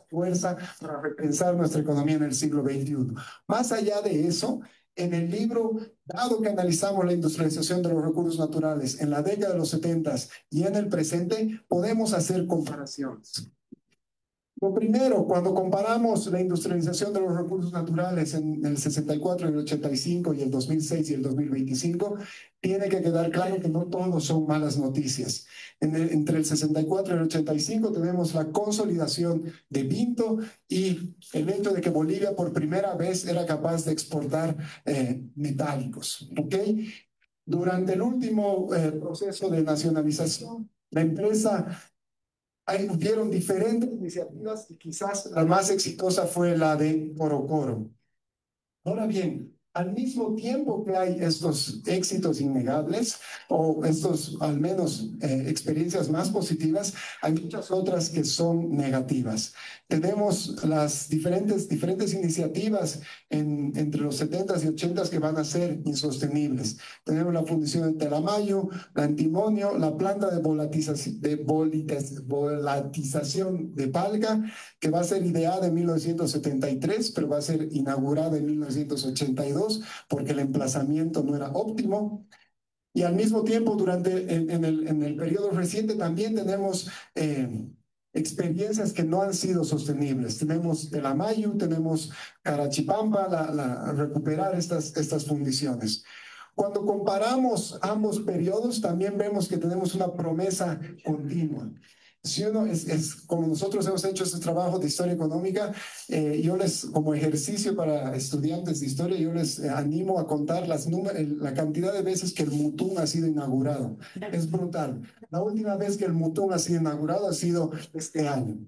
fuerza para repensar nuestra economía en el siglo XXI. Más allá de eso, en el libro, dado que analizamos la industrialización de los recursos naturales en la década de los 70 y en el presente, podemos hacer comparaciones. Lo primero, cuando comparamos la industrialización de los recursos naturales en el 64, el 85 y el 2006 y el 2025, tiene que quedar claro que no todos son malas noticias. Entre el 64 y el 85 tenemos la consolidación de Vinto y el hecho de que Bolivia por primera vez era capaz de exportar metálicos. ¿Okay? Durante el último proceso de nacionalización, la empresa hubieron diferentes iniciativas y quizás la más exitosa fue la de Corocoro. Ahora bien, al mismo tiempo que hay estos éxitos innegables o estos al menos experiencias más positivas, hay muchas otras que son negativas. Tenemos las diferentes iniciativas entre los 70s y 80s que van a ser insostenibles. Tenemos la fundición de Telamayo, la Antimonio, la planta de volatización de Palga, que va a ser ideada en 1973, pero va a ser inaugurada en 1982 porque el emplazamiento no era óptimo. Y al mismo tiempo, en el periodo reciente también tenemos experiencias que no han sido sostenibles. Tenemos Telamayo, tenemos Carachipampa, recuperar estas fundiciones. Cuando comparamos ambos periodos, también vemos que tenemos una promesa continua. Si uno como nosotros hemos hecho este trabajo de historia económica, como ejercicio para estudiantes de historia, yo les animo a contar la cantidad de veces que el Mutum ha sido inaugurado. Es brutal. La última vez que el Mutum ha sido inaugurado ha sido este año.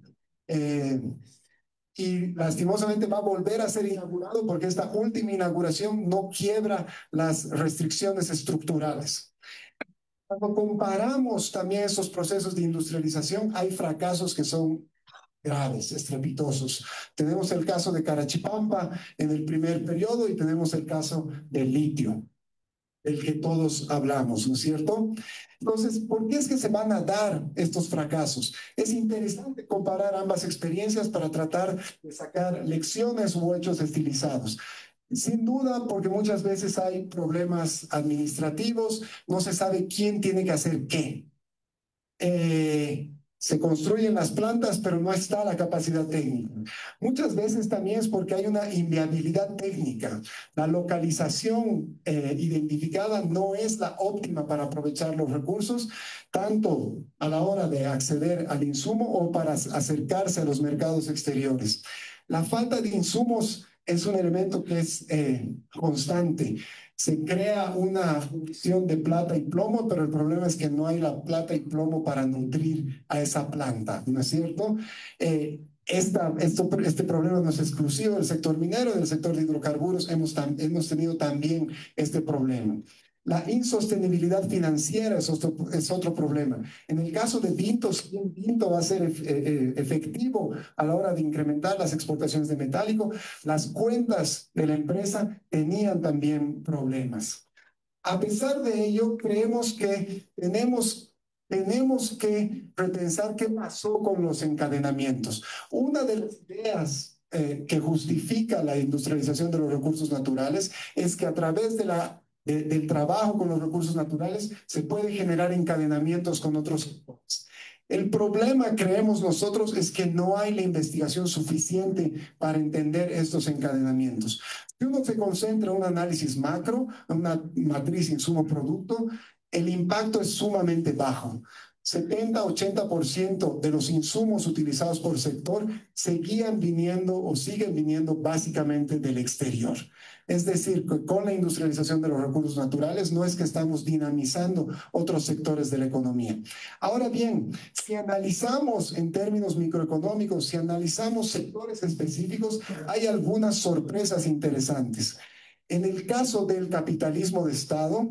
Y lastimosamente va a volver a ser inaugurado porque esta última inauguración no quiebra las restricciones estructurales. Cuando comparamos también estos procesos de industrialización, hay fracasos que son graves, estrepitosos. Tenemos el caso de Carachipampa en el primer periodo y tenemos el caso del litio. del que todos hablamos, ¿no es cierto? Entonces, ¿por qué es que se van a dar estos fracasos? Es interesante comparar ambas experiencias para tratar de sacar lecciones u hechos estilizados. Sin duda, porque muchas veces hay problemas administrativos, no se sabe quién tiene que hacer qué. Se construyen las plantas, pero no está la capacidad técnica. Muchas veces también es porque hay una inviabilidad técnica. La localización identificada no es la óptima para aprovechar los recursos, tanto a la hora de acceder al insumo o para acercarse a los mercados exteriores. La falta de insumos es un elemento que es constante. Se crea una fundición de plata y plomo, pero el problema es que no hay la plata y plomo para nutrir a esa planta, ¿no es cierto? Este problema no es exclusivo del sector minero, del sector de hidrocarburos hemos tenido también este problema. La insostenibilidad financiera es otro problema. En el caso de Vinto, si bien Vinto va a ser efectivo a la hora de incrementar las exportaciones de metálico, las cuentas de la empresa tenían también problemas. A pesar de ello, creemos que tenemos que repensar qué pasó con los encadenamientos. Una de las ideas que justifica la industrialización de los recursos naturales es que a través del trabajo con los recursos naturales se puede generar encadenamientos con otros sectores. El problema, creemos nosotros, es que no hay la investigación suficiente para entender estos encadenamientos. Si uno se concentra en un análisis macro, en una matriz insumo-producto, el impacto es sumamente bajo. 70-80% de los insumos utilizados por sector seguían viniendo o siguen viniendo básicamente del exterior. Es decir, que con la industrialización de los recursos naturales no es que estamos dinamizando otros sectores de la economía. Ahora bien, si analizamos en términos microeconómicos, si analizamos sectores específicos, hay algunas sorpresas interesantes. En el caso del capitalismo de Estado,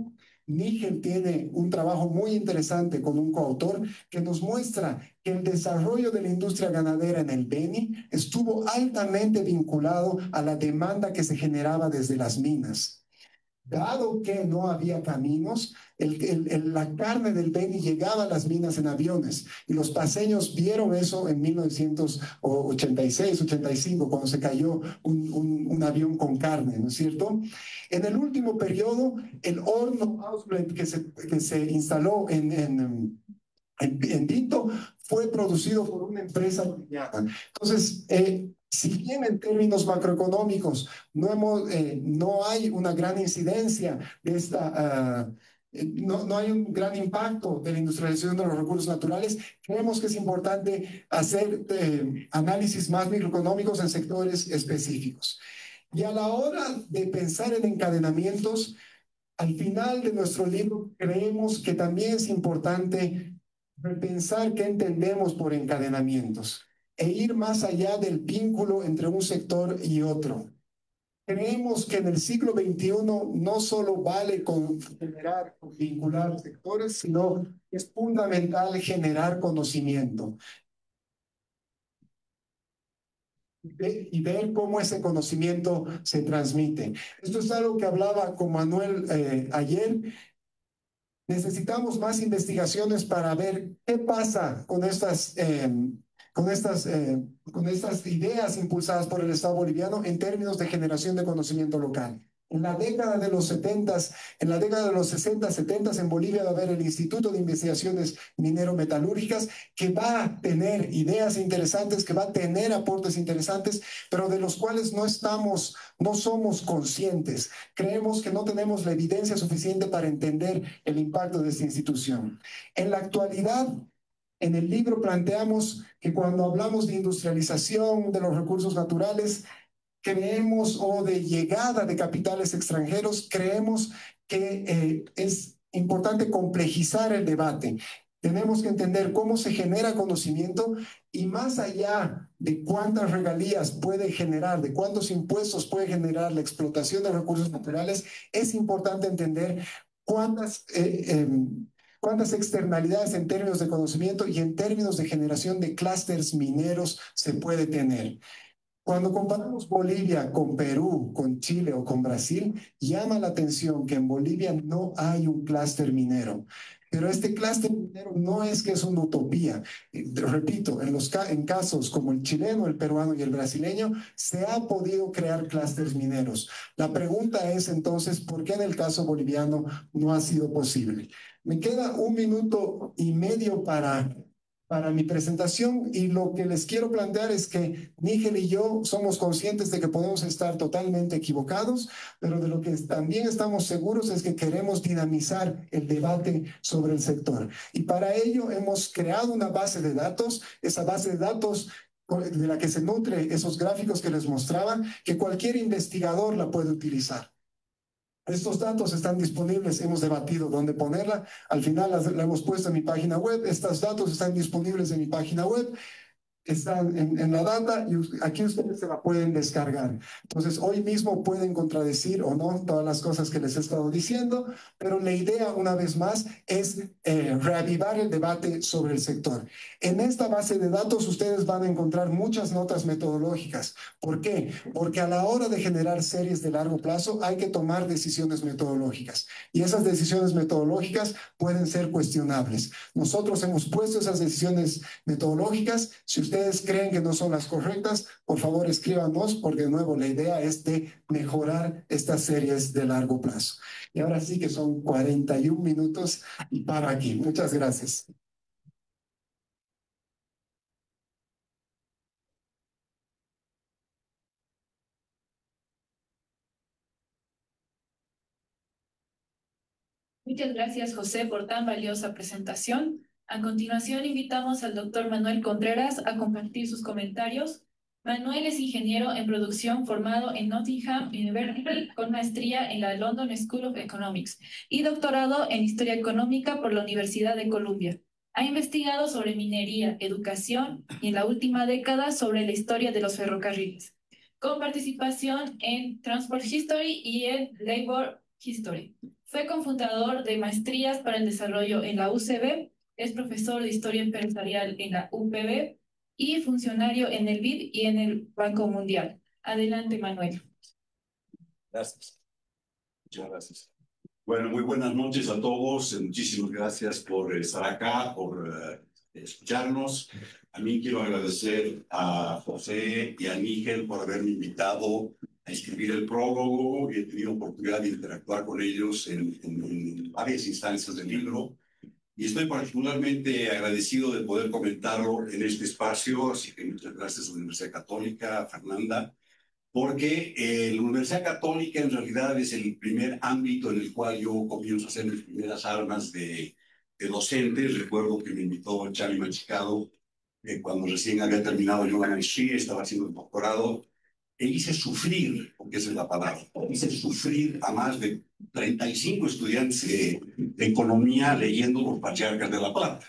Nigel tiene un trabajo muy interesante con un coautor que nos muestra que el desarrollo de la industria ganadera en el Beni estuvo altamente vinculado a la demanda que se generaba desde las minas. Dado que no había caminos, la carne del Beni llegaba a las minas en aviones y los paseños vieron eso en 1986-85, cuando se cayó un avión con carne, ¿no es cierto? En el último periodo, el horno Ausblend que se instaló en Vinto fue producido por una empresa boliviana. Entonces, si bien en términos macroeconómicos no hay una gran incidencia de no hay un gran impacto de la industrialización de los recursos naturales, creemos que es importante hacer análisis más microeconómicos en sectores específicos. Y a la hora de pensar en encadenamientos, al final de nuestro libro creemos que también es importante repensar qué entendemos por encadenamientos e ir más allá del vínculo entre un sector y otro. Creemos que en el siglo XXI no solo vale con generar o vincular sectores, sino es fundamental generar conocimiento y ver cómo ese conocimiento se transmite. Esto es algo que hablaba con Manuel ayer. Necesitamos más investigaciones para ver qué pasa con estas ideas impulsadas por el Estado boliviano en términos de generación de conocimiento local. En la década de los 70, en la década de los 60, 70 en Bolivia va a haber el Instituto de Investigaciones Minero-Metalúrgicas que va a tener ideas interesantes, que va a tener aportes interesantes, pero de los cuales no somos conscientes. Creemos que no tenemos la evidencia suficiente para entender el impacto de esta institución. En la actualidad, en el libro planteamos que cuando hablamos de industrialización de los recursos naturales, creemos, o de llegada de capitales extranjeros, creemos que es importante complejizar el debate. Tenemos que entender cómo se genera conocimiento y más allá de cuántas regalías puede generar, de cuántos impuestos puede generar la explotación de recursos naturales, es importante entender cuántas externalidades en términos de conocimiento y en términos de generación de clústeres mineros se puede tener. Cuando comparamos Bolivia con Perú, con Chile o con Brasil, llama la atención que en Bolivia no hay un clúster minero. Pero este clúster minero no es que es una utopía. Repito, en casos como el chileno, el peruano y el brasileño, se ha podido crear clústeres mineros. La pregunta es entonces, ¿por qué en el caso boliviano no ha sido posible? Me queda 1 minuto y medio para mi presentación y lo que les quiero plantear es que Nígel y yo somos conscientes de que podemos estar totalmente equivocados, pero de lo que también estamos seguros es que queremos dinamizar el debate sobre el sector. Y para ello hemos creado una base de datos, esa base de datos de la que se nutre esos gráficos que les mostraba, que cualquier investigador la puede utilizar. Estos datos están disponibles, hemos debatido dónde ponerla, al final la hemos puesto en mi página web, estos datos están disponibles en mi página web, están en la data y aquí ustedes se la pueden descargar. Entonces, hoy mismo pueden contradecir o no todas las cosas que les he estado diciendo, pero la idea, una vez más, es reavivar el debate sobre el sector. En esta base de datos ustedes van a encontrar muchas notas metodológicas. ¿Por qué? Porque a la hora de generar series de largo plazo hay que tomar decisiones metodológicas y esas decisiones metodológicas pueden ser cuestionables. Nosotros hemos puesto esas decisiones metodológicas. Si ustedes creen que no son las correctas, por favor escríbanos, porque de nuevo la idea es de mejorar estas series de largo plazo. Y ahora sí que son 41 minutos y paro aquí. Muchas gracias. Muchas gracias, José, por tan valiosa presentación. A continuación, invitamos al doctor Manuel Contreras a compartir sus comentarios. Manuel es ingeniero en producción formado en Nottingham University con maestría en la London School of Economics y doctorado en Historia Económica por la Universidad de Columbia. Ha investigado sobre minería, educación y en la última década sobre la historia de los ferrocarriles, con participación en Transport History y en Labor History. Fue cofundador de Maestrías para el Desarrollo en la UCB, es profesor de Historia Empresarial en la UPB y funcionario en el BID y en el Banco Mundial. Adelante, Manuel. Gracias. Muchas gracias. Bueno, muy buenas noches a todos. Muchísimas gracias por estar acá, por escucharnos. A mí quiero agradecer a José y a Nígel por haberme invitado a escribir el prólogo. He tenido oportunidad de interactuar con ellos en varias instancias del libro. Y estoy particularmente agradecido de poder comentarlo en este espacio. Así que muchas gracias a la Universidad Católica, a Fernanda, porque la Universidad Católica en realidad es el primer ámbito en el cual yo comienzo a hacer mis primeras armas de docentes. Recuerdo que me invitó Charlie Machicado cuando recién había terminado yo la maestría, estaba haciendo el doctorado, e hice sufrir, porque esa es la palabra, hice sufrir a más de 35 estudiantes de economía leyendo Los Patriarcas de la Plata.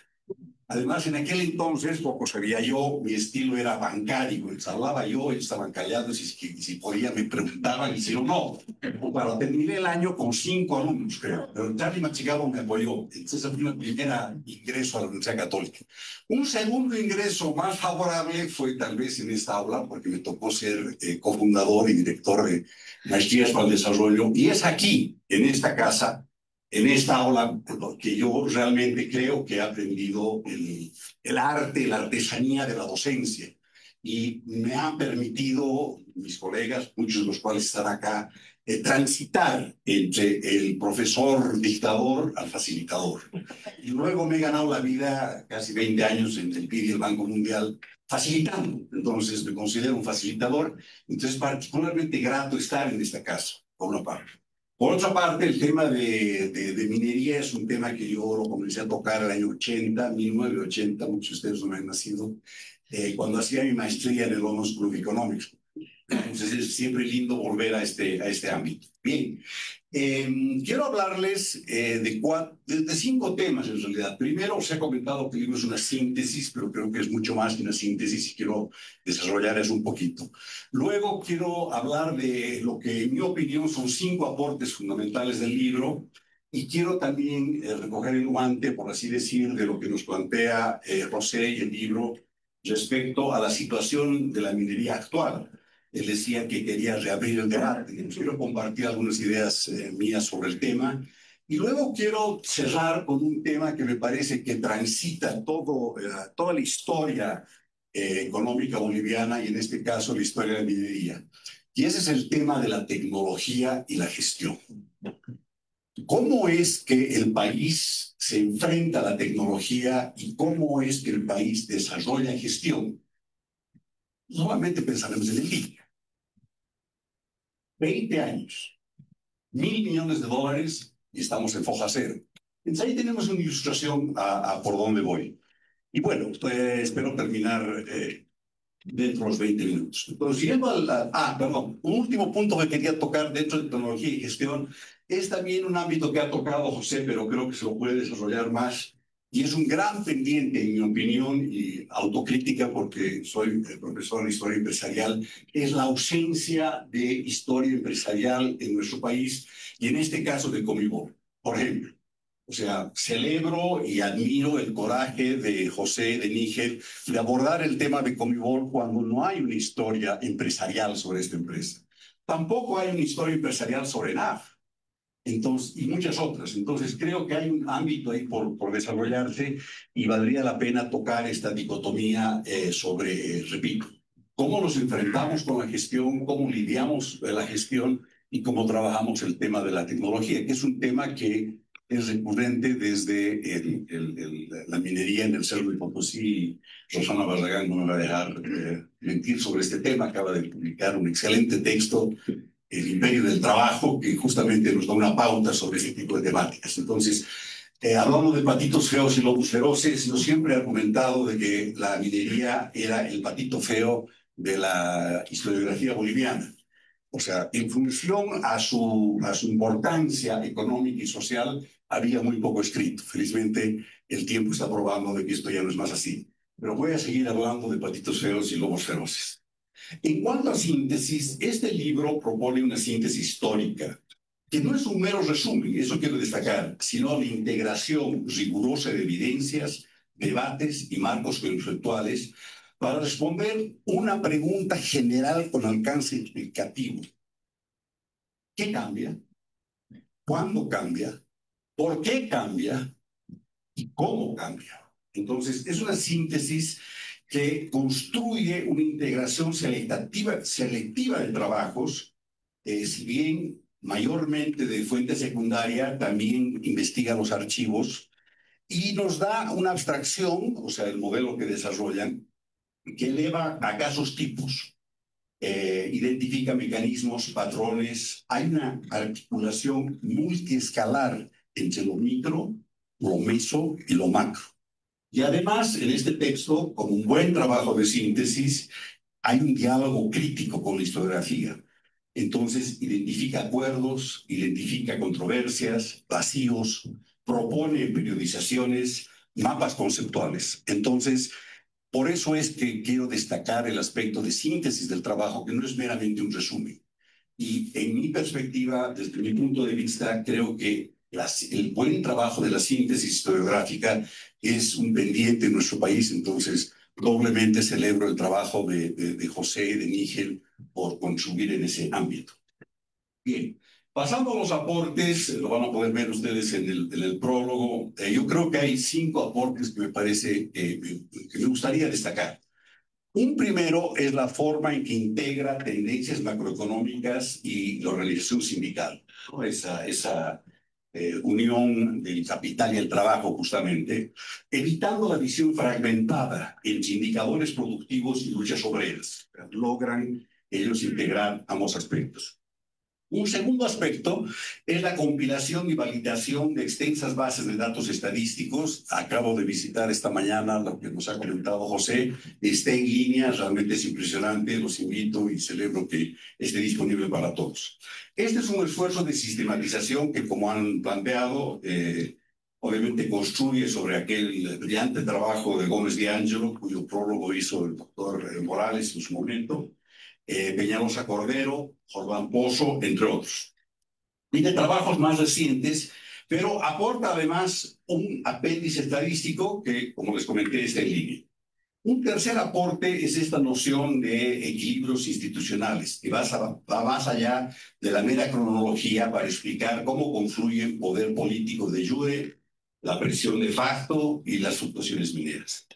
Además, en aquel entonces, poco sabía yo, mi estilo era bancario, les hablaba yo, ellos estaban callados y si podía me preguntaban y si no. Bueno, terminé el año con 5 alumnos, creo, pero Charlie Machicado me apoyó. Entonces, fue mi primer ingreso a la Universidad Católica. Un segundo ingreso más favorable fue tal vez en esta aula, porque me tocó ser cofundador y director de Maestrías para el Desarrollo, y es aquí, en esta casa, en esta aula, que yo realmente creo que he aprendido el arte, la artesanía de la docencia. Y me han permitido, mis colegas, muchos de los cuales están acá, transitar entre el profesor dictador al facilitador. Y luego me he ganado la vida, casi 20 años, en el PIB y el Banco Mundial, facilitando. Entonces me considero un facilitador. Entonces, particularmente grato estar en esta casa, por una parte. Por otra parte, el tema de minería es un tema que yo lo comencé a tocar el año 80, 1980, muchos de ustedes no han nacido, cuando hacía mi maestría en el London School of Economics. Entonces es siempre lindo volver a este ámbito. Bien, quiero hablarles de 5 temas en realidad. Primero, os he comentado que el libro es una síntesis, pero creo que es mucho más que una síntesis y quiero desarrollar eso un poquito. Luego quiero hablar de lo que en mi opinión son 5 aportes fundamentales del libro y quiero también recoger el guante, por así decir, de lo que nos plantea José y el libro respecto a la situación de la minería actual. él decía que quería reabrir el debate. Quiero compartir algunas ideas mías sobre el tema. Y luego quiero cerrar con un tema que me parece que transita toda la historia económica boliviana y en este caso la historia de la minería. Y ese es el tema de la tecnología y la gestión. ¿Cómo es que el país se enfrenta a la tecnología y cómo es que el país desarrolla gestión? Solamente pensaremos en el línea. 20 años, $1.000 millones y estamos en foja cero. Entonces ahí tenemos una ilustración a por dónde voy. Y bueno, espero terminar dentro de los 20 minutos. Entonces, yendo perdón, un último punto que quería tocar dentro de tecnología y gestión es también un ámbito que ha tocado José, pero creo que se lo puede desarrollar más. Y es un gran pendiente, en mi opinión, y autocrítica, porque soy profesor de historia empresarial, es la ausencia de historia empresarial en nuestro país, y en este caso de Comibol, por ejemplo. O sea, celebro y admiro el coraje de José de Níger de abordar el tema de Comibol cuando no hay una historia empresarial sobre esta empresa. Tampoco hay una historia empresarial sobre NAF. Entonces, y muchas otras. Entonces, creo que hay un ámbito ahí por desarrollarse y valdría la pena tocar esta dicotomía sobre, repito, cómo nos enfrentamos con la gestión, cómo lidiamos la gestión y cómo trabajamos el tema de la tecnología, que es un tema que es recurrente desde la minería en el Cerro de Potosí. Rosana Barragán no me va a dejar mentir sobre este tema. Acaba de publicar un excelente texto, El Imperio del Trabajo, que justamente nos da una pauta sobre este tipo de temáticas. Entonces, hablando de patitos feos y lobos feroces, yo siempre he argumentado de que la minería era el patito feo de la historiografía boliviana. O sea, en función a su importancia económica y social, había muy poco escrito. Felizmente, el tiempo está probando de que esto ya no es más así. Pero voy a seguir hablando de patitos feos y lobos feroces. En cuanto a síntesis, este libro propone una síntesis histórica, que no es un mero resumen, eso quiero destacar, sino la integración rigurosa de evidencias, debates y marcos conceptuales para responder una pregunta general con alcance explicativo. ¿Qué cambia? ¿Cuándo cambia? ¿Por qué cambia? ¿Y cómo cambia? Entonces, es una síntesis que construye una integración selectiva de trabajos, si bien mayormente de fuente secundaria, también investiga los archivos y nos da una abstracción, o sea, el modelo que desarrollan, que eleva a casos tipos. Identifica mecanismos, patrones. Hay una articulación multiescalar entre lo micro, lo meso y lo macro. Y además, en este texto, como un buen trabajo de síntesis, hay un diálogo crítico con la historiografía. Entonces, identifica acuerdos, identifica controversias, vacíos, propone periodizaciones, mapas conceptuales. Entonces, por eso es que quiero destacar el aspecto de síntesis del trabajo, que no es meramente un resumen. Y en mi perspectiva, desde mi punto de vista, creo que el buen trabajo de la síntesis historiográfica es un pendiente en nuestro país. Entonces, doblemente celebro el trabajo de José y de Níger por contribuir en ese ámbito. Bien, pasando a los aportes, lo van a poder ver ustedes en el prólogo. Yo creo que hay 5 aportes que me parece que me gustaría destacar. Un primero es la forma en que integra tendencias macroeconómicas y la organización sindical, ¿no? Esa unión del capital y el trabajo, justamente, evitando la visión fragmentada entre indicadores productivos y luchas obreras. Logran ellos integrar ambos aspectos. Un segundo aspecto es la compilación y validación de extensas bases de datos estadísticos. Acabo de visitar esta mañana lo que nos ha comentado José. Está en línea, realmente es impresionante. Los invito y celebro que esté disponible para todos. Este es un esfuerzo de sistematización que, como han planteado, obviamente construye sobre aquel brillante trabajo de Gómez de Ángelo, cuyo prólogo hizo el doctor Morales en su momento. Peñalosa Cordero, Jordán Pozo, entre otros. Y de trabajos más recientes, pero aporta además un apéndice estadístico que, como les comenté, está en línea. Un tercer aporte es esta noción de equilibrios institucionales, que va más allá de la mera cronología para explicar cómo confluyen poder político de jure, la presión de facto y las fluctuaciones mineras.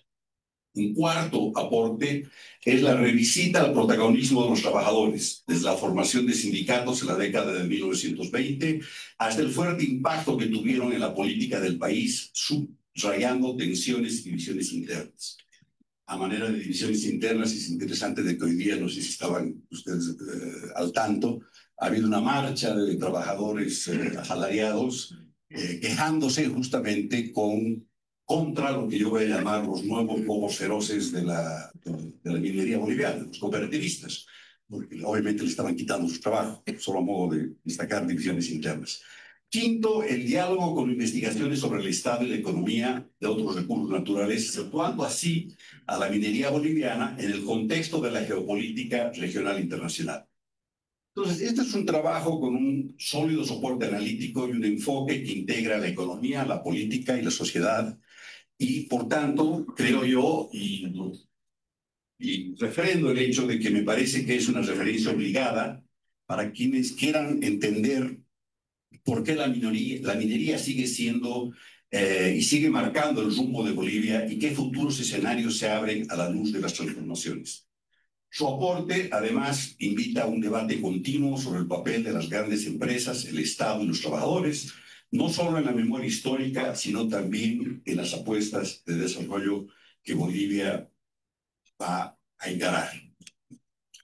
Un cuarto aporte es la revisita al protagonismo de los trabajadores, desde la formación de sindicatos en la década de 1920 hasta el fuerte impacto que tuvieron en la política del país, subrayando tensiones y divisiones internas. A manera de divisiones internas, es interesante de que hoy día, no sé si estaban ustedes al tanto, ha habido una marcha de trabajadores asalariados quejándose justamente contra lo que yo voy a llamar los nuevos lobos feroces de la minería boliviana, los cooperativistas, porque obviamente le estaban quitando su trabajo, solo a modo de destacar divisiones internas. Quinto, el diálogo con investigaciones sobre el estado y la economía de otros recursos naturales, situando así a la minería boliviana en el contexto de la geopolítica regional internacional. Entonces, este es un trabajo con un sólido soporte analítico y un enfoque que integra la economía, la política y la sociedad. Y, por tanto, creo yo, y refrendo el hecho de que me parece que es una referencia obligada para quienes quieran entender por qué la minería sigue siendo y sigue marcando el rumbo de Bolivia y qué futuros escenarios se abren a la luz de las transformaciones. Su aporte, además, invita a un debate continuo sobre el papel de las grandes empresas, el Estado y los trabajadores, no solo en la memoria histórica, sino también en las apuestas de desarrollo que Bolivia va a encarar.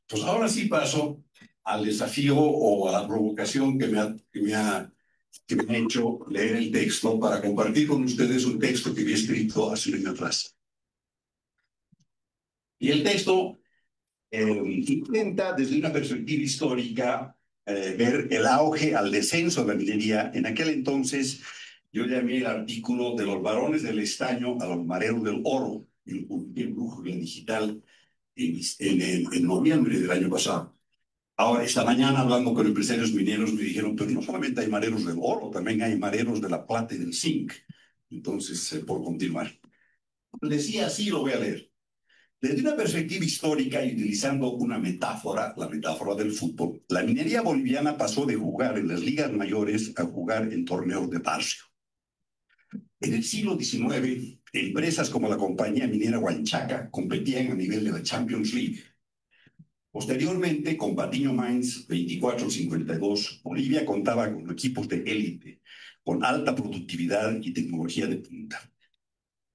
Pues ahora sí paso al desafío o a la provocación que me ha hecho leer el texto para compartir con ustedes un texto que había escrito hace un año atrás. Y el texto intenta desde una perspectiva histórica ver el auge al descenso de la minería. En aquel entonces yo llamé el artículo de los varones del estaño a los mareros del oro, y lo publiqué en Brújula Digital en noviembre del año pasado. Ahora, esta mañana, hablando con empresarios mineros, me dijeron, pero no solamente hay mareros del oro, también hay mareros de la plata y del zinc. Entonces, por continuar. Decía así, lo voy a leer. Desde una perspectiva histórica y utilizando una metáfora, la metáfora del fútbol, la minería boliviana pasó de jugar en las ligas mayores a jugar en torneos de barrio. En el siglo XIX, empresas como la compañía minera Huanchaca competían a nivel de la Champions League. Posteriormente, con Patiño Mines 2452, Bolivia contaba con equipos de élite, con alta productividad y tecnología de punta.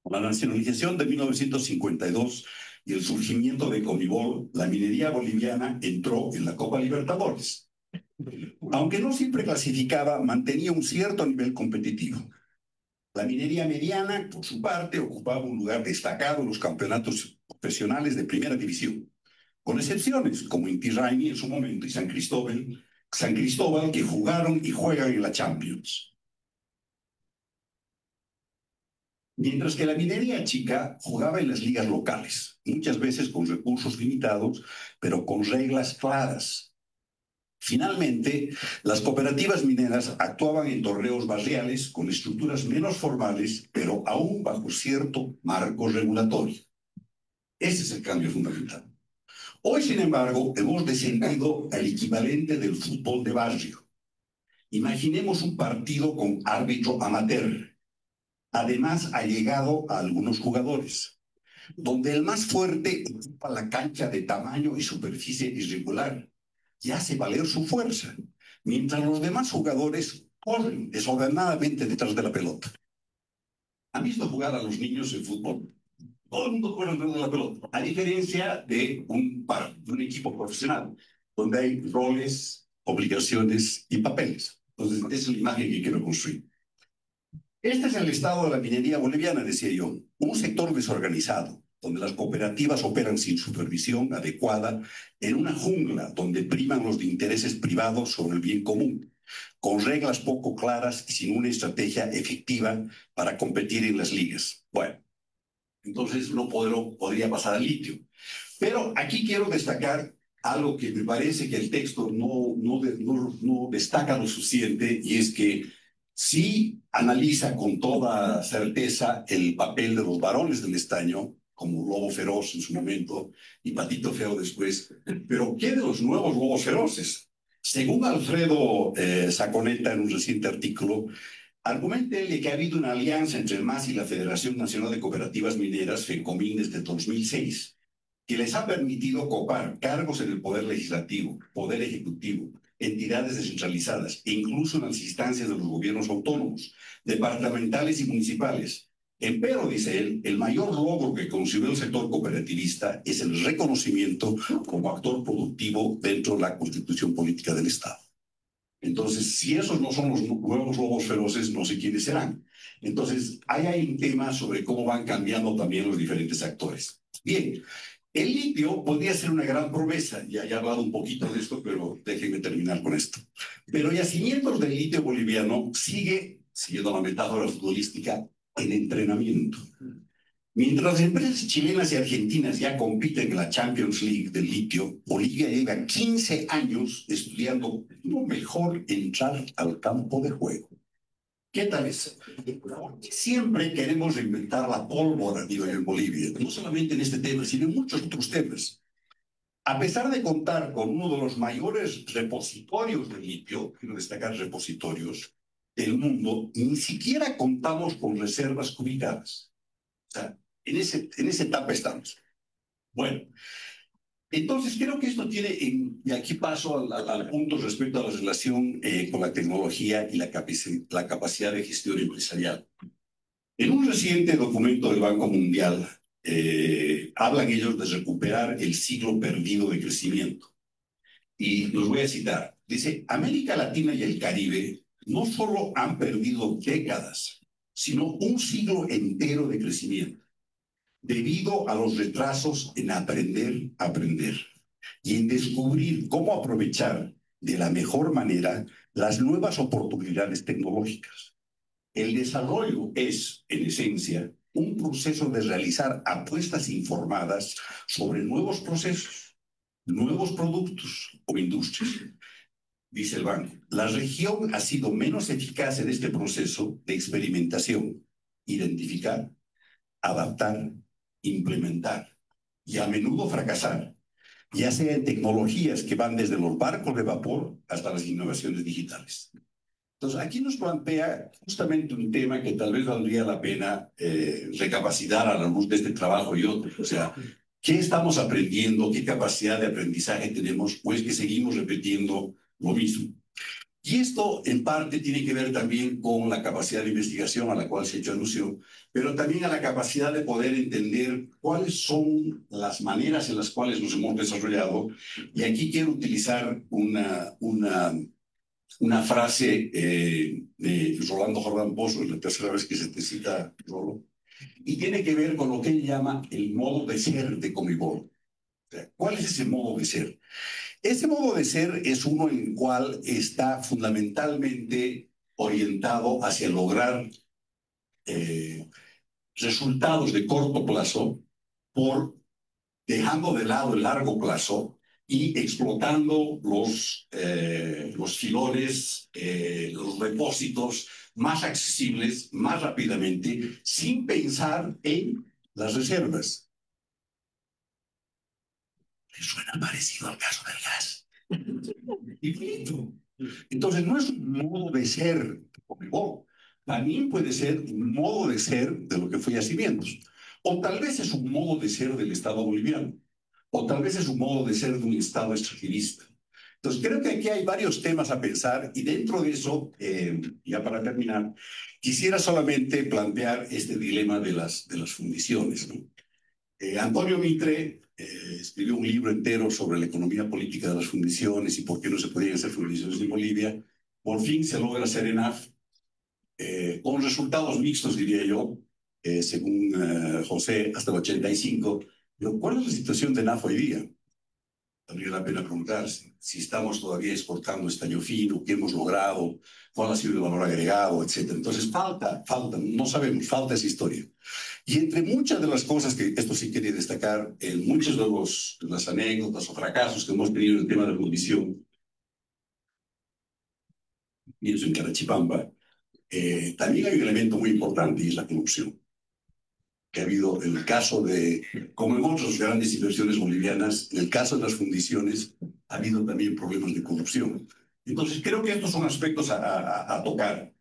Con la nacionalización de 1952 y el surgimiento de Conmebol, la minería boliviana entró en la Copa Libertadores. Aunque no siempre clasificaba, mantenía un cierto nivel competitivo. La minería mediana, por su parte, ocupaba un lugar destacado en los campeonatos profesionales de primera división, con excepciones como Inti Raymi en su momento y San Cristóbal, que jugaron y juegan en la Champions. Mientras que la minería chica jugaba en las ligas locales, muchas veces con recursos limitados, pero con reglas claras. Finalmente, las cooperativas mineras actuaban en torneos barriales con estructuras menos formales, pero aún bajo cierto marco regulatorio. Ese es el cambio fundamental. Hoy, sin embargo, hemos descendido al equivalente del fútbol de barrio. Imaginemos un partido con árbitro amateur. Además, ha llegado a algunos jugadores, donde el más fuerte ocupa la cancha de tamaño y superficie irregular y hace valer su fuerza, mientras los demás jugadores corren desordenadamente detrás de la pelota. ¿Han visto jugar a los niños en fútbol? Todo el mundo corre alrededor de la pelota, a diferencia de un equipo profesional, donde hay roles, obligaciones y papeles. Entonces, esa es la imagen que quiero construir. Este es el estado de la minería boliviana, decía yo, un sector desorganizado, donde las cooperativas operan sin supervisión adecuada, en una jungla donde priman los intereses privados sobre el bien común, con reglas poco claras y sin una estrategia efectiva para competir en las ligas. Bueno, entonces no podría pasar al litio. Pero aquí quiero destacar algo que me parece que el texto no destaca lo suficiente, y es que sí analiza con toda certeza el papel de los varones del estaño como Lobo Feroz en su momento y Patito Feo después. Pero ¿qué de los nuevos lobos feroces? Según Alfredo Saconeta en un reciente artículo, argumenta él que ha habido una alianza entre el MAS y la Federación Nacional de Cooperativas Mineras, FENCOMIN, desde 2006, que les ha permitido copar cargos en el Poder Legislativo, Poder Ejecutivo, entidades descentralizadas e incluso en las instancias de los gobiernos autónomos, departamentales y municipales. Empero, dice él, el mayor logro que consiguió el sector cooperativista es el reconocimiento como actor productivo dentro de la constitución política del Estado. Entonces, si esos no son los nuevos lobos feroces, no sé quiénes serán. Entonces, ahí hay un tema sobre cómo van cambiando también los diferentes actores. Bien, el litio podría ser una gran promesa. Ya he hablado un poquito de esto, pero déjenme terminar con esto. Pero yacimientos del litio boliviano sigue, siguiendo la metáfora futbolística, en entrenamiento. Mientras las empresas chilenas y argentinas ya compiten en la Champions League del litio, Bolivia lleva 15 años estudiando cómo mejor entrar al campo de juego. ¿Qué tal es? Siempre queremos reinventar la pólvora, digo yo, en Bolivia, no solamente en este tema, sino en muchos otros temas. A pesar de contar con uno de los mayores repositorios de litio, quiero destacar repositorios, del mundo, ni siquiera contamos con reservas ubicadas. O sea, en esa etapa estamos. Bueno, entonces creo que esto tiene, y aquí paso al punto respecto a la relación con la tecnología y la capacidad de gestión empresarial. En un reciente documento del Banco Mundial, hablan ellos de recuperar el siglo perdido de crecimiento. Y los voy a citar. Dice, América Latina y el Caribe no solo han perdido décadas, sino un siglo entero de crecimiento, debido a los retrasos en aprender a aprender y en descubrir cómo aprovechar de la mejor manera las nuevas oportunidades tecnológicas. El desarrollo es, en esencia, un proceso de realizar apuestas informadas sobre nuevos procesos, nuevos productos o industrias. Dice el banco, la región ha sido menos eficaz en este proceso de experimentación, identificar, adaptar, implementar y a menudo fracasar, ya sea en tecnologías que van desde los barcos de vapor hasta las innovaciones digitales. Entonces, aquí nos plantea justamente un tema que tal vez valdría la pena recapacitar a la luz de este trabajo y otros. O sea, ¿qué estamos aprendiendo? ¿Qué capacidad de aprendizaje tenemos? ¿O es que seguimos repitiendo lo mismo? Y esto, en parte, tiene que ver también con la capacidad de investigación a la cual se ha hecho alusión, pero también a la capacidad de poder entender cuáles son las maneras en las cuales nos hemos desarrollado. Y aquí quiero utilizar una frase de Rolando Jordán Pozo, es la tercera vez que se te cita, Rolo, y tiene que ver con lo que él llama el modo de ser de Comibol. O sea, ¿cuál es ese modo de ser? Ese modo de ser es uno en el cual está fundamentalmente orientado hacia lograr resultados de corto plazo por dejando de lado el largo plazo y explotando los filones, los depósitos más accesibles, más rápidamente, sin pensar en las reservas. ¿Le suena parecido al caso del gas? Infinito. Entonces, no es un modo de ser de Comebol. También puede ser un modo de ser de lo que fue Yacimientos. O tal vez es un modo de ser del Estado boliviano. O tal vez es un modo de ser de un Estado extractivista. Entonces, creo que aquí hay varios temas a pensar y dentro de eso, ya para terminar, quisiera solamente plantear este dilema de las fundiciones, ¿no? Antonio Mitre escribió un libro entero sobre la economía política de las fundiciones y por qué no se podían hacer fundiciones en Bolivia. Por fin se logra hacer ENAF, con resultados mixtos, diría yo, según José, hasta el 85. Pero ¿cuál es la situación de ENAF hoy día? Habría la pena preguntarse si estamos todavía exportando estaño fino, qué hemos logrado, cuál ha sido el valor agregado, etc. Entonces falta, no sabemos, falta esa historia. Y entre muchas de las cosas que esto sí quería destacar, en muchas de las anécdotas o fracasos que hemos tenido en el tema de la fundición, pienso en Carachipamba, también hay un elemento muy importante y es la corrupción. que ha habido en el caso de, como en otras grandes inversiones bolivianas, en el caso de las fundiciones, ha habido también problemas de corrupción. Entonces, creo que estos son aspectos a tocar.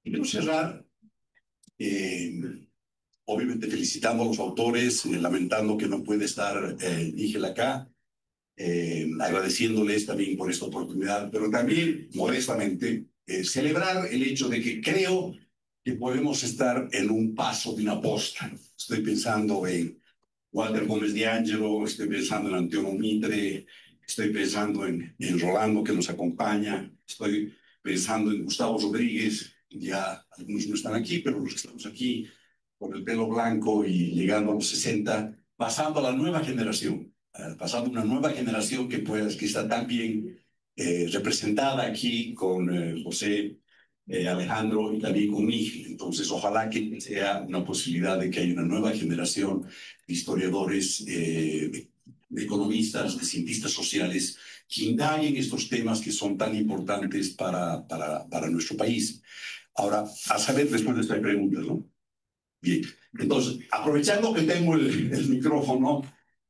Quiero cerrar, obviamente felicitando a los autores, lamentando que no puede estar Nigel acá, agradeciéndoles también por esta oportunidad, pero también, modestamente, celebrar el hecho de que creo que podemos estar en un paso de una posta. Estoy pensando en Walter Gómez de Angelo, estoy pensando en Antonio Mitre, estoy pensando en Rolando que nos acompaña, estoy pensando en Gustavo Rodríguez, ya algunos no están aquí, pero los que estamos aquí con el pelo blanco y llegando a los 60, pasando a la nueva generación, pasando una nueva generación que, pues, que está tan bien representada aquí con José, Alejandro y también con Miguel. Entonces, ojalá que sea una posibilidad de que haya una nueva generación de historiadores, de economistas, de cientistas sociales, que indaguen estos temas que son tan importantes para nuestro país. Ahora, a saber, después de esta pregunta, ¿no? Bien, entonces, aprovechando que tengo el micrófono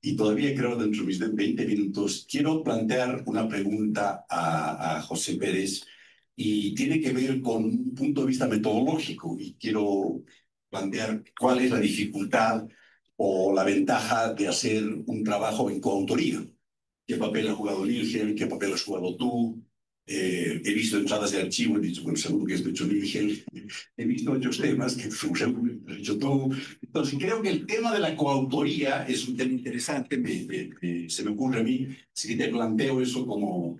y todavía creo dentro de mis 20 minutos, quiero plantear una pregunta a José Pérez y tiene que ver con un punto de vista metodológico y quiero plantear cuál es la dificultad o la ventaja de hacer un trabajo en coautoría. ¿Qué papel ha jugado Nigel? ¿Qué papel has jugado tú? He visto entradas de archivo, he dicho, bueno, seguro que esto ha hecho Nigel. He visto otros temas que seguro que has hecho tú. Entonces, creo que el tema de la coautoría es un tema interesante, se me ocurre a mí, así que te planteo eso como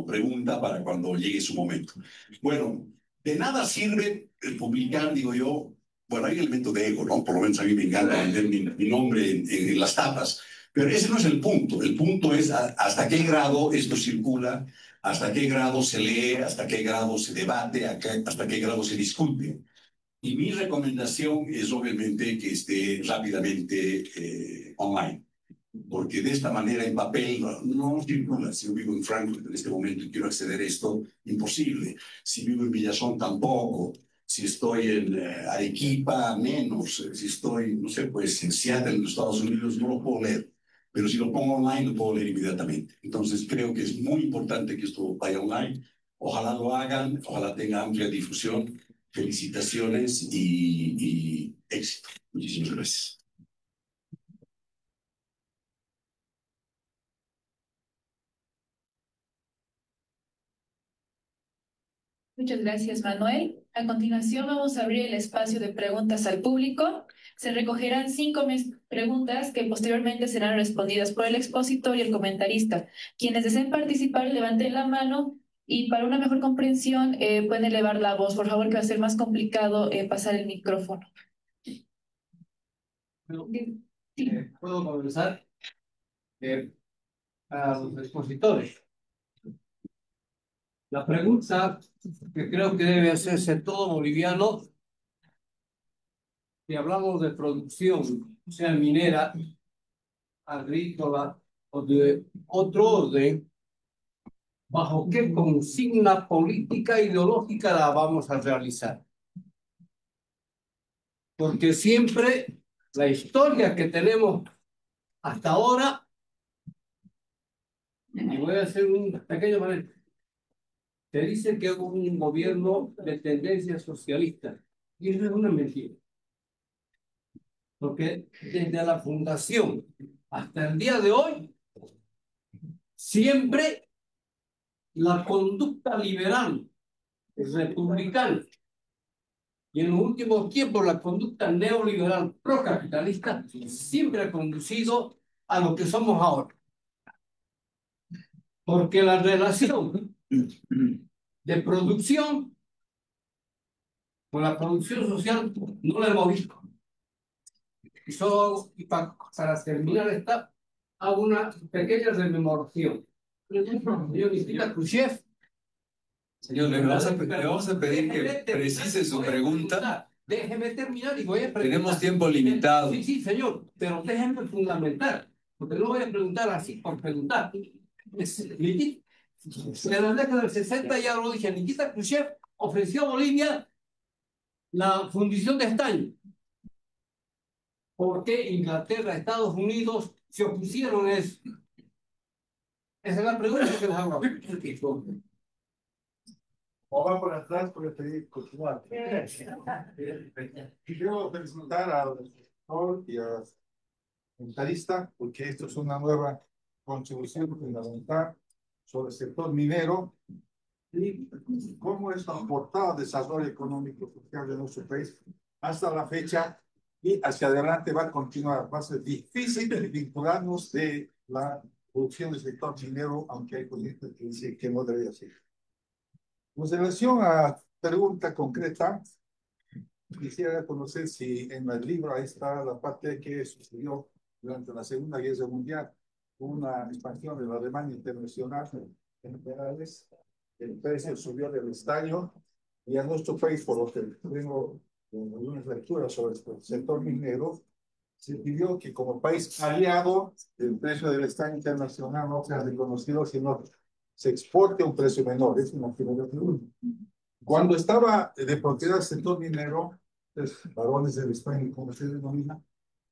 pregunta para cuando llegue su momento. Bueno, de nada sirve publicar, digo yo, bueno, hay un elemento de ego, ¿no? Por lo menos a mí me encanta vender mi nombre en las tapas, pero ese no es el punto. El punto es hasta qué grado esto circula, hasta qué grado se lee, hasta qué grado se debate, hasta qué grado se discute. Y mi recomendación es obviamente que esté rápidamente online, porque de esta manera en papel no circula. Si yo vivo en Frankfurt en este momento y quiero acceder a esto, imposible. Si vivo en Villazón, tampoco. Si estoy en Arequipa, menos. Si estoy, no sé, pues en Seattle, en los Estados Unidos, no lo puedo leer. Pero si lo pongo online, lo puedo leer inmediatamente. Entonces creo que es muy importante que esto vaya online. Ojalá lo hagan, ojalá tenga amplia difusión. Felicitaciones y éxito. Muchísimas gracias. Muchas gracias, Manuel. A continuación vamos a abrir el espacio de preguntas al público. Se recogerán 5 preguntas que posteriormente serán respondidas por el expositor y el comentarista. Quienes deseen participar, levanten la mano y para una mejor comprensión pueden elevar la voz. Por favor, que va a ser más complicado pasar el micrófono. ¿Puedo comenzar? A los expositores. La pregunta que creo que debe hacerse todo boliviano, si hablamos de producción, sea minera, agrícola o de otro orden, ¿bajo qué consigna política ideológica la vamos a realizar? Porque siempre la historia que tenemos hasta ahora, y voy a hacer un pequeño paréntesis, se dice que hubo un gobierno de tendencia socialista, y eso es una mentira. Porque desde la fundación hasta el día de hoy, siempre la conducta liberal, republicana, y en los últimos tiempos la conducta neoliberal procapitalista, siempre ha conducido a lo que somos ahora. Porque la relación de producción con la producción social no la hemos visto. Y para terminar esta, hago una pequeña rememoración. Señor Nikita Khrushchev. Señor, le vamos a pedir que precise su pregunta. Déjeme terminar y voy a preguntar. Tenemos tiempo limitado. Sí, sí, señor, pero déjeme fundamentar, porque no voy a preguntar así por preguntar. En la década del 60, ya lo dije, Nikita Khrushchev ofreció a Bolivia La fundición de estaño. ¿Por qué Inglaterra, Estados Unidos se opusieron a eso? Esa es la pregunta que les hago. O va por atrás porque te continuar. Y quiero felicitar al doctor y al comentarista porque esto es una nueva contribución fundamental sobre el sector minero y cómo esto ha aportado al desarrollo económico y social de nuestro país hasta la fecha y hacia adelante va a continuar. Va a ser difícil vincularnos de la producción del sector minero, aunque hay corrientes que dicen que no debería ser. Con relación a la pregunta concreta, quisiera conocer si en el libro ahí está la parte que sucedió durante la Segunda Guerra Mundial, una expansión de la Alemania internacional en generales, el precio subió del estaño y a nuestro país, por lo que tengo algunas lecturas sobre el sector minero, se pidió que como país aliado el precio del estaño internacional no sea reconocido, sino se exporte a un precio menor. Es una filosofía. Cuando estaba de propiedad del sector minero, los varones del España, como se denomina,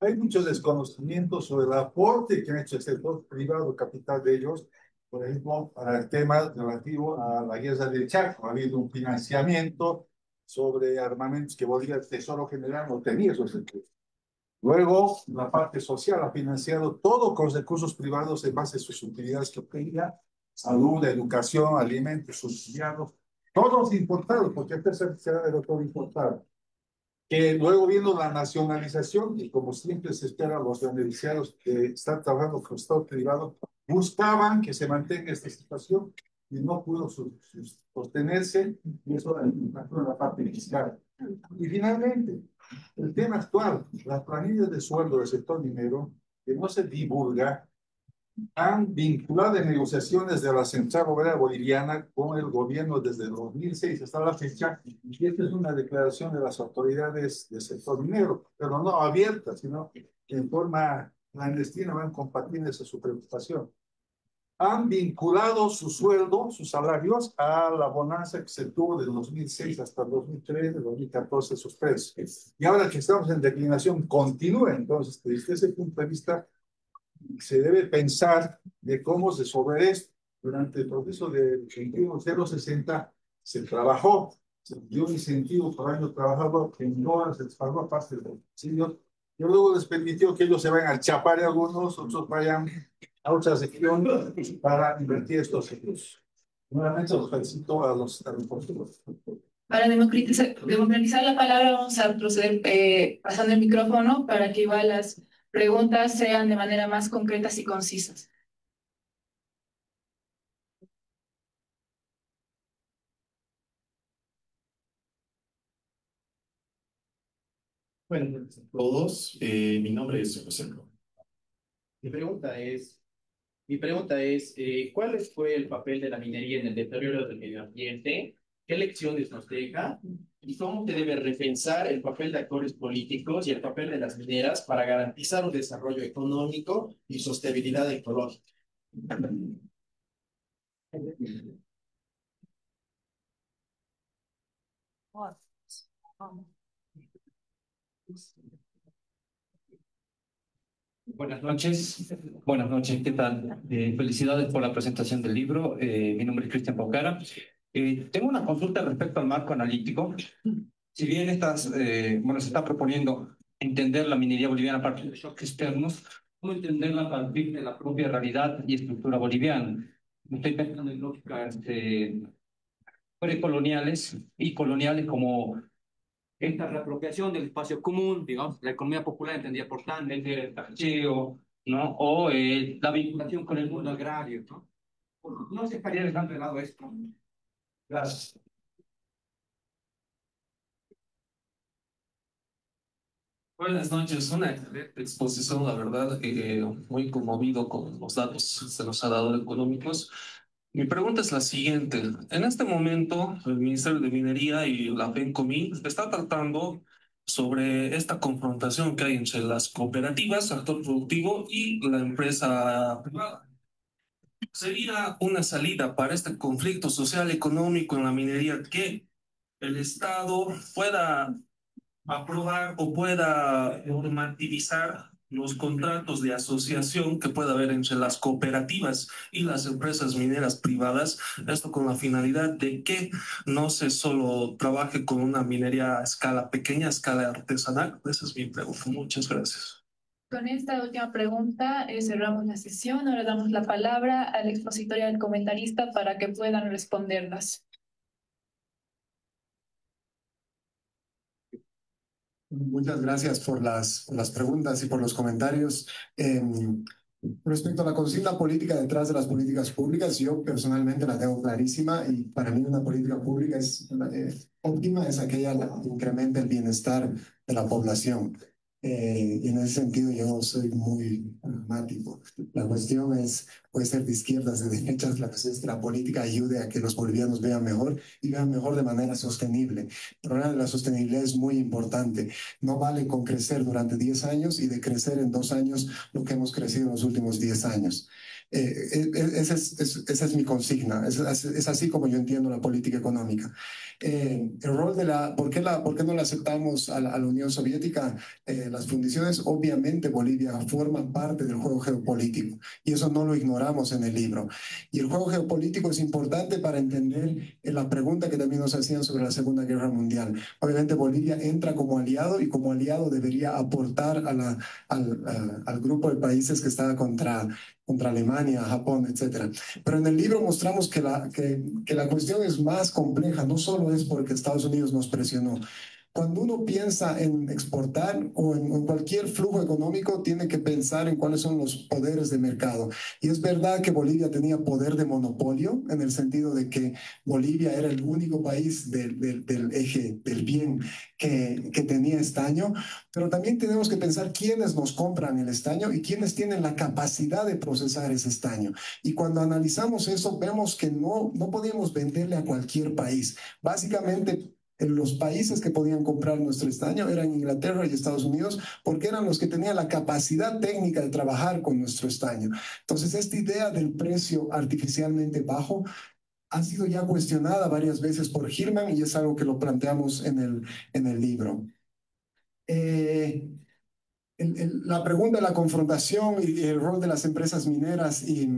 hay mucho desconocimiento sobre el aporte que ha hecho el sector privado, capital de ellos, por ejemplo, para el tema relativo a la guerra del Chaco. Ha habido un financiamiento sobre armamentos que Bolivia, el Tesoro General, no tenía esos recursos. Luego, la parte social ha financiado todo con recursos privados en base a sus utilidades que obtenía, salud, educación, alimentos subsidiados, todos importados, porque este será de todo importado. Que luego viendo la nacionalización, y como siempre se espera, los beneficiarios que están trabajando con el Estado privado buscaban que se mantenga esta situación y no pudo sostenerse, y eso impactó en la parte fiscal. Y finalmente, el tema actual, las planillas de sueldo del sector minero, que no se divulga, han vinculado en negociaciones de la Central Obrera Boliviana con el gobierno desde el 2006 hasta la fecha, y esta es una declaración de las autoridades del sector minero, pero no abierta, sino que en forma clandestina van compartiendo esa su preocupación. Han vinculado su sueldo, sus salarios, a la bonanza que se tuvo de 2006 hasta 2013, 2014, sus precios. Y ahora que estamos en declinación continúa, entonces, desde ese punto de vista, se debe pensar de cómo resolver esto. Durante el proceso de 21.060 se trabajó, se dio incentivo por año trabajado en horas, se les pagó a parte de los subsidios. Y luego les permitió que ellos se vayan al Chapare algunos, otros vayan a otras regiones para invertir estos recursos. Nuevamente los felicito a los agricultores. Para democratizar la palabra, vamos a proceder pasando el micrófono para que igual las preguntas sean de manera más concretas y concisas. Bueno, todos, mi nombre es José. Mi pregunta es, ¿cuál fue el papel de la minería en el deterioro del medio ambiente? ¿Qué lecciones nos deja? ¿Y cómo se debe repensar el papel de actores políticos y el papel de las mineras para garantizar un desarrollo económico y sostenibilidad ecológica? Buenas noches, ¿qué tal? Felicidades por la presentación del libro. Mi nombre es Cristian Paucara. Tengo una consulta respecto al marco analítico. Si bien se está proponiendo entender la minería boliviana a partir de shocks externos, ¿cómo entenderla a partir de la propia realidad y estructura boliviana? Estoy pensando en lógicas precoloniales y coloniales como esta reapropiación del espacio común, digamos, la economía popular entendida por Tandler, el cacheo, ¿no? O la vinculación con el mundo agrario, ¿no? No se estaría dejando de lado esto. Gracias. Buenas noches, una excelente exposición, la verdad, muy conmovido con los datos que se nos ha dado económicos. Mi pregunta es la siguiente. En este momento, el Ministerio de Minería y la FENCOMI está tratando sobre esta confrontación que hay entre las cooperativas, sector productivo y la empresa privada. ¿Sería una salida para este conflicto social económico en la minería que el Estado pueda aprobar o pueda normativizar los contratos de asociación que pueda haber entre las cooperativas y las empresas mineras privadas, esto con la finalidad de que no se solo trabaje con una minería a escala pequeña, a escala artesanal. Esa es mi pregunta. Muchas gracias. Con esta última pregunta cerramos la sesión. Ahora damos la palabra al expositor y al comentarista para que puedan responderlas. Muchas gracias por las preguntas y por los comentarios. Respecto a la consigna política detrás de las políticas públicas, yo personalmente la tengo clarísima y para mí una política pública óptima es aquella que incrementa el bienestar de la población. Y en ese sentido yo soy muy pragmático. La cuestión puede ser de izquierdas, de derechas, la cuestión es que la política ayude a que los bolivianos vean mejor y vean mejor de manera sostenible. El problema de la sostenibilidad es muy importante. No vale con crecer durante 10 años y de crecer en 2 años lo que hemos crecido en los últimos 10 años. Esa es mi consigna. Es así como yo entiendo la política económica. El rol ¿por qué no le aceptamos a la Unión Soviética las fundiciones? Obviamente Bolivia forma parte del juego geopolítico y eso no lo ignoramos en el libro. Y el juego geopolítico es importante para entender la pregunta que también nos hacían sobre la Segunda Guerra Mundial. Obviamente Bolivia entra como aliado y como aliado debería aportar al grupo de países que estaba contra Alemania, Japón, etcétera. Pero en el libro mostramos que la cuestión es más compleja, no solo es porque Estados Unidos nos presionó. Cuando uno piensa en exportar o en cualquier flujo económico, tiene que pensar en cuáles son los poderes de mercado. Y es verdad que Bolivia tenía poder de monopolio, en el sentido de que Bolivia era el único país del eje del bien que tenía estaño, pero también tenemos que pensar quiénes nos compran el estaño y quiénes tienen la capacidad de procesar ese estaño. Y cuando analizamos eso, vemos que no podíamos venderle a cualquier país. Básicamente, los países que podían comprar nuestro estaño eran Inglaterra y Estados Unidos, porque eran los que tenían la capacidad técnica de trabajar con nuestro estaño. Entonces, esta idea del precio artificialmente bajo ha sido ya cuestionada varias veces por Hillman y es algo que lo planteamos en el libro. La pregunta de la confrontación y el rol de las empresas mineras y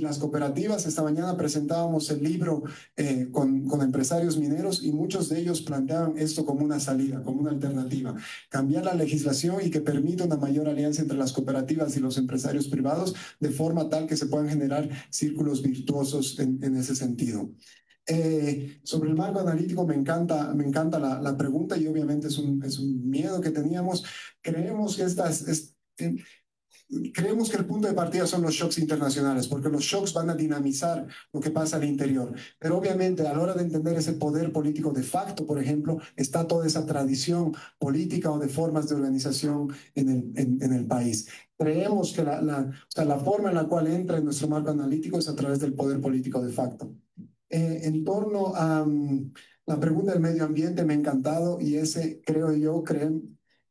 las cooperativas. Esta mañana presentábamos el libro con empresarios mineros y muchos de ellos planteaban esto como una salida, como una alternativa. Cambiar la legislación y que permita una mayor alianza entre las cooperativas y los empresarios privados de forma tal que se puedan generar círculos virtuosos en ese sentido. Sobre el marco analítico me encanta la pregunta y obviamente es un miedo que teníamos. Creemos que el punto de partida son los shocks internacionales, porque los shocks van a dinamizar lo que pasa al interior. Pero obviamente a la hora de entender ese poder político de facto, por ejemplo, está toda esa tradición política o de formas de organización en el país. Creemos que la forma en la cual entra en nuestro marco analítico es a través del poder político de facto. En torno a la pregunta del medio ambiente, me ha encantado y ese, creo yo,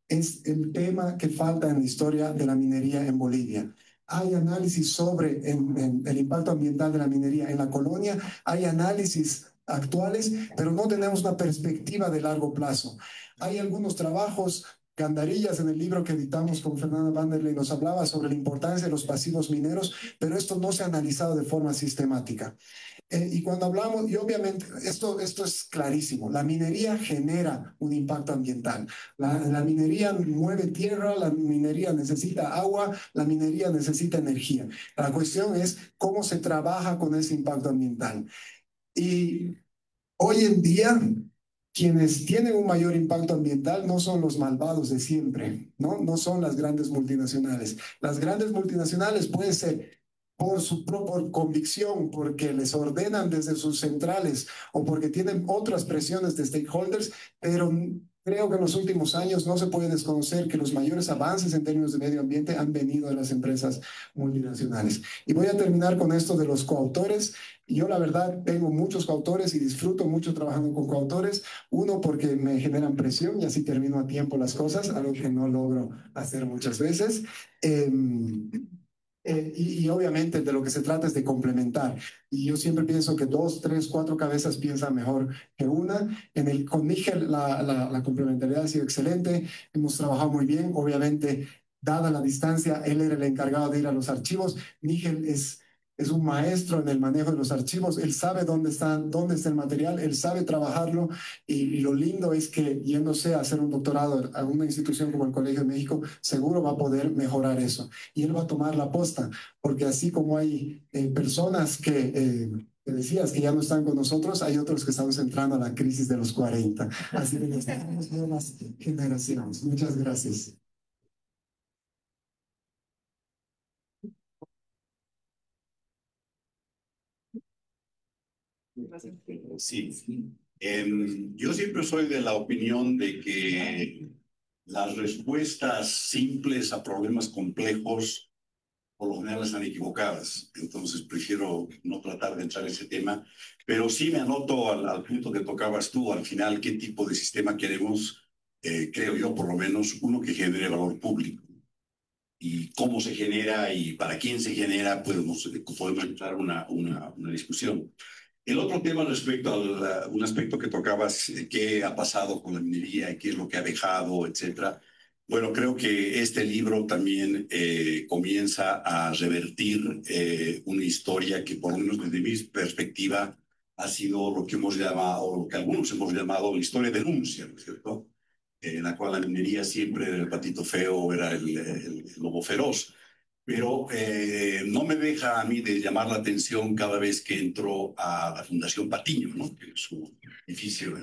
es el tema que falta en la historia de la minería en Bolivia. Hay análisis sobre el impacto ambiental de la minería en la colonia, hay análisis actuales, pero no tenemos una perspectiva de largo plazo. Hay algunos trabajos, Gandarillas, en el libro que editamos con Fernanda Vanderlei nos hablaba sobre la importancia de los pasivos mineros, pero esto no se ha analizado de forma sistemática. Y cuando hablamos, y obviamente esto es clarísimo, la minería genera un impacto ambiental. La minería mueve tierra, la minería necesita agua, la minería necesita energía. La cuestión es cómo se trabaja con ese impacto ambiental. Y hoy en día, quienes tienen un mayor impacto ambiental no son los malvados de siempre, no son las grandes multinacionales. Las grandes multinacionales pueden ser por su propia convicción, porque les ordenan desde sus centrales o porque tienen otras presiones de stakeholders, pero creo que en los últimos años no se puede desconocer que los mayores avances en términos de medio ambiente han venido de las empresas multinacionales. Y voy a terminar con esto de los coautores. Yo la verdad tengo muchos coautores y disfruto mucho trabajando con coautores. Uno, porque me generan presión y así termino a tiempo las cosas, algo que no logro hacer muchas veces. Y obviamente de lo que se trata es de complementar. Y yo siempre pienso que dos, tres, cuatro cabezas piensan mejor que una. Con Níger la complementariedad ha sido excelente. Hemos trabajado muy bien. Obviamente, dada la distancia, él era el encargado de ir a los archivos. Níger es un maestro en el manejo de los archivos. Él sabe dónde está el material, él sabe trabajarlo. Y lo lindo es que yéndose a hacer un doctorado a una institución como el Colegio de México, seguro va a poder mejorar eso y él va a tomar la posta, porque así como hay personas que decías que ya no están con nosotros, hay otros que estamos entrando a la crisis de los 40. Así que necesitamos nuevas generaciones. Muchas gracias. Sí. Yo siempre soy de la opinión de que las respuestas simples a problemas complejos por lo general están equivocadas. Entonces prefiero no tratar de entrar en ese tema, pero sí me anoto al punto que tocabas tú, al final, qué tipo de sistema queremos, creo yo, por lo menos, uno que genere valor público. Y cómo se genera y para quién se genera, podemos entrar una discusión. El otro tema respecto a un aspecto que tocabas, qué ha pasado con la minería, qué es lo que ha dejado, etcétera. Bueno, creo que este libro también comienza a revertir una historia que, por lo menos desde mi perspectiva, ha sido lo que hemos llamado, o lo que algunos hemos llamado la historia de denuncia, ¿no es cierto? En la cual la minería siempre era el patito feo, era el lobo feroz. Pero no me deja a mí de llamar la atención cada vez que entro a la Fundación Patiño, ¿no? Que es su edificio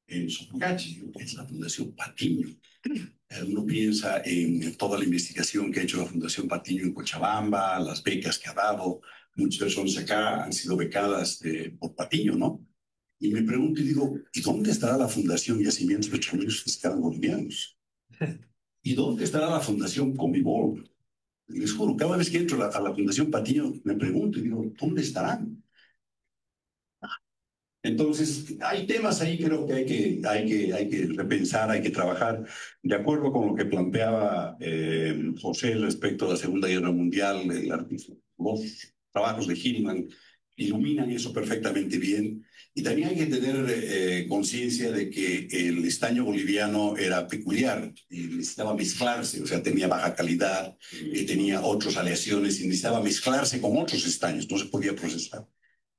en Sopocachi, que es la Fundación Patiño. Uno piensa en toda la investigación que ha hecho la Fundación Patiño en Cochabamba, las becas que ha dado. Muchas personas acá han sido becadas por Patiño, ¿no? Y me pregunto y digo, ¿y dónde estará la Fundación Yacimientos Petroleros Fiscales Bolivianos? ¿Y dónde estará la Fundación Comibol? Les juro, cada vez que entro a la Fundación Patiño me pregunto y digo, ¿dónde estarán? Entonces, hay temas ahí creo que hay que repensar, hay que trabajar. De acuerdo con lo que planteaba José respecto a la Segunda Guerra Mundial, los trabajos de Hillman iluminan eso perfectamente bien. Y también hay que tener conciencia de que el estaño boliviano era peculiar y necesitaba mezclarse, o sea, tenía baja calidad, tenía otras aleaciones y necesitaba mezclarse con otros estaños, no se podía procesar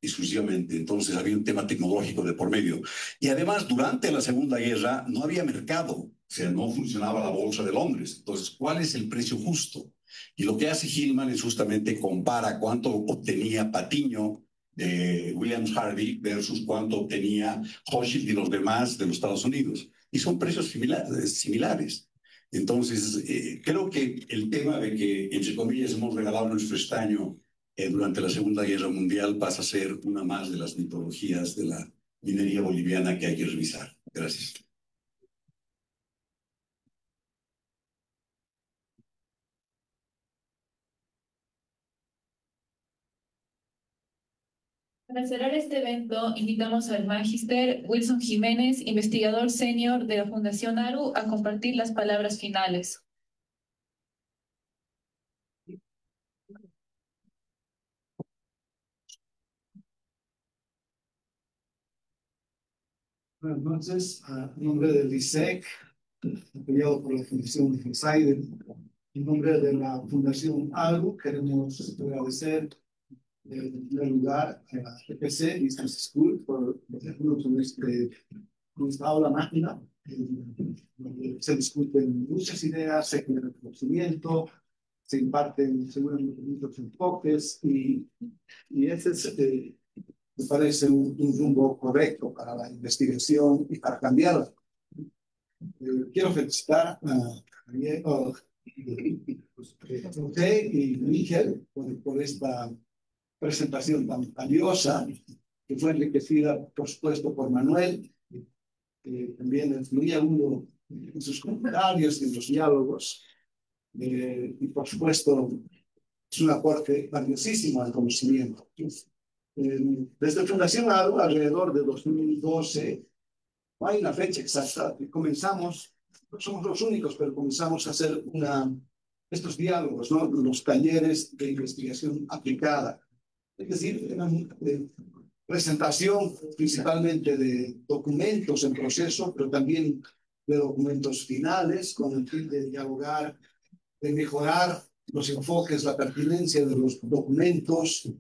exclusivamente. Entonces había un tema tecnológico de por medio. Y además, durante la Segunda Guerra no había mercado, o sea, no funcionaba la bolsa de Londres. Entonces, ¿cuál es el precio justo? Y lo que hace Hillman es justamente compara cuánto obtenía Patiño de Williams Harvey versus cuánto obtenía Hochschild y los demás de los Estados Unidos. Y son precios similares. Entonces, creo que el tema de que, entre comillas, hemos regalado nuestro estaño durante la Segunda Guerra Mundial pasa a ser una más de las mitologías de la minería boliviana que hay que revisar. Gracias. Para cerrar este evento, invitamos al magíster Wilson Jiménez, investigador senior de la Fundación ARU, a compartir las palabras finales. Buenas noches, en nombre del ISEC, apoyado por la Fundación FESAIDE, en nombre de la Fundación ARU, queremos agradecer en primer lugar a la GPC Business School por ejemplo, con esta aula máquina, donde se discuten muchas ideas, se genera conocimiento, se imparten seguramente muchos enfoques y ese es me parece un rumbo correcto para la investigación y para cambiarla. Quiero felicitar a José y Miguel por esta presentación tan valiosa, que fue enriquecida, por supuesto, por Manuel, que también influía uno en sus comentarios y en los diálogos. Y por supuesto, es un aporte valiosísimo al conocimiento. Desde Fundación ARU, alrededor de 2012, no hay una fecha exacta, comenzamos, no somos los únicos, pero comenzamos a hacer una estos diálogos, ¿no? Los talleres de investigación aplicada. Es decir, eran presentación principalmente de documentos en proceso, pero también de documentos finales con el fin de dialogar, de mejorar los enfoques, la pertinencia de los documentos,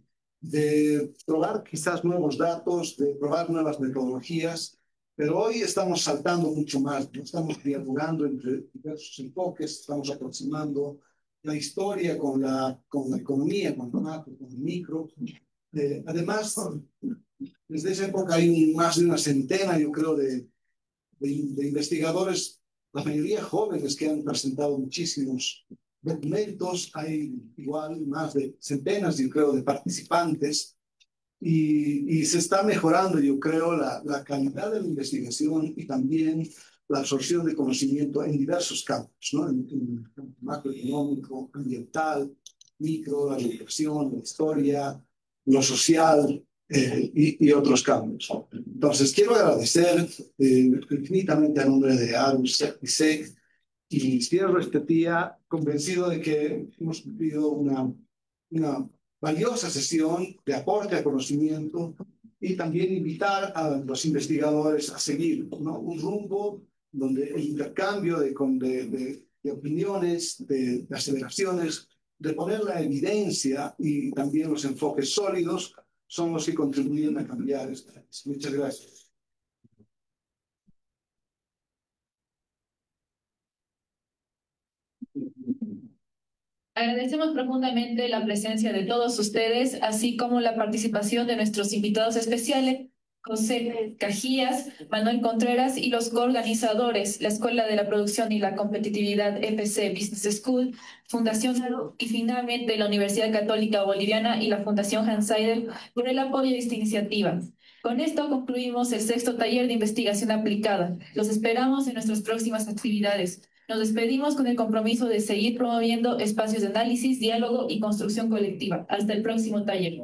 de probar quizás nuevos datos, de probar nuevas metodologías, pero hoy estamos saltando mucho más, ¿no? Estamos dialogando entre diversos enfoques, estamos aproximando la historia con la economía, con el macro, con el micro. Además, desde esa época hay más de una centena, yo creo, de investigadores, la mayoría jóvenes, que han presentado muchísimos documentos. Hay igual más de centenas, yo creo, de participantes, y se está mejorando, yo creo, la calidad de la investigación y también la absorción de conocimiento en diversos campos, ¿no? En macroeconómico, ambiental, micro, la educación, la historia, lo social, y otros campos. Entonces, quiero agradecer infinitamente a nombre de ARUS y SEC, y cierro este día convencido de que hemos cumplido una valiosa sesión de aporte a conocimiento, y también invitar a los investigadores a seguir, ¿no? Un rumbo donde el intercambio de opiniones, de aseveraciones, de poner la evidencia y también los enfoques sólidos son los que contribuyen a cambiar esta. Muchas gracias. Agradecemos profundamente la presencia de todos ustedes, así como la participación de nuestros invitados especiales, José Cajías, Manuel Contreras, y los coorganizadores, la Escuela de la Producción y la Competitividad EPC Business School, Fundación ARU, y finalmente la Universidad Católica Boliviana y la Fundación Hans Seidel por el apoyo de esta iniciativa. Con esto concluimos el 6º taller de investigación aplicada. Los esperamos en nuestras próximas actividades. Nos despedimos con el compromiso de seguir promoviendo espacios de análisis, diálogo y construcción colectiva. Hasta el próximo taller.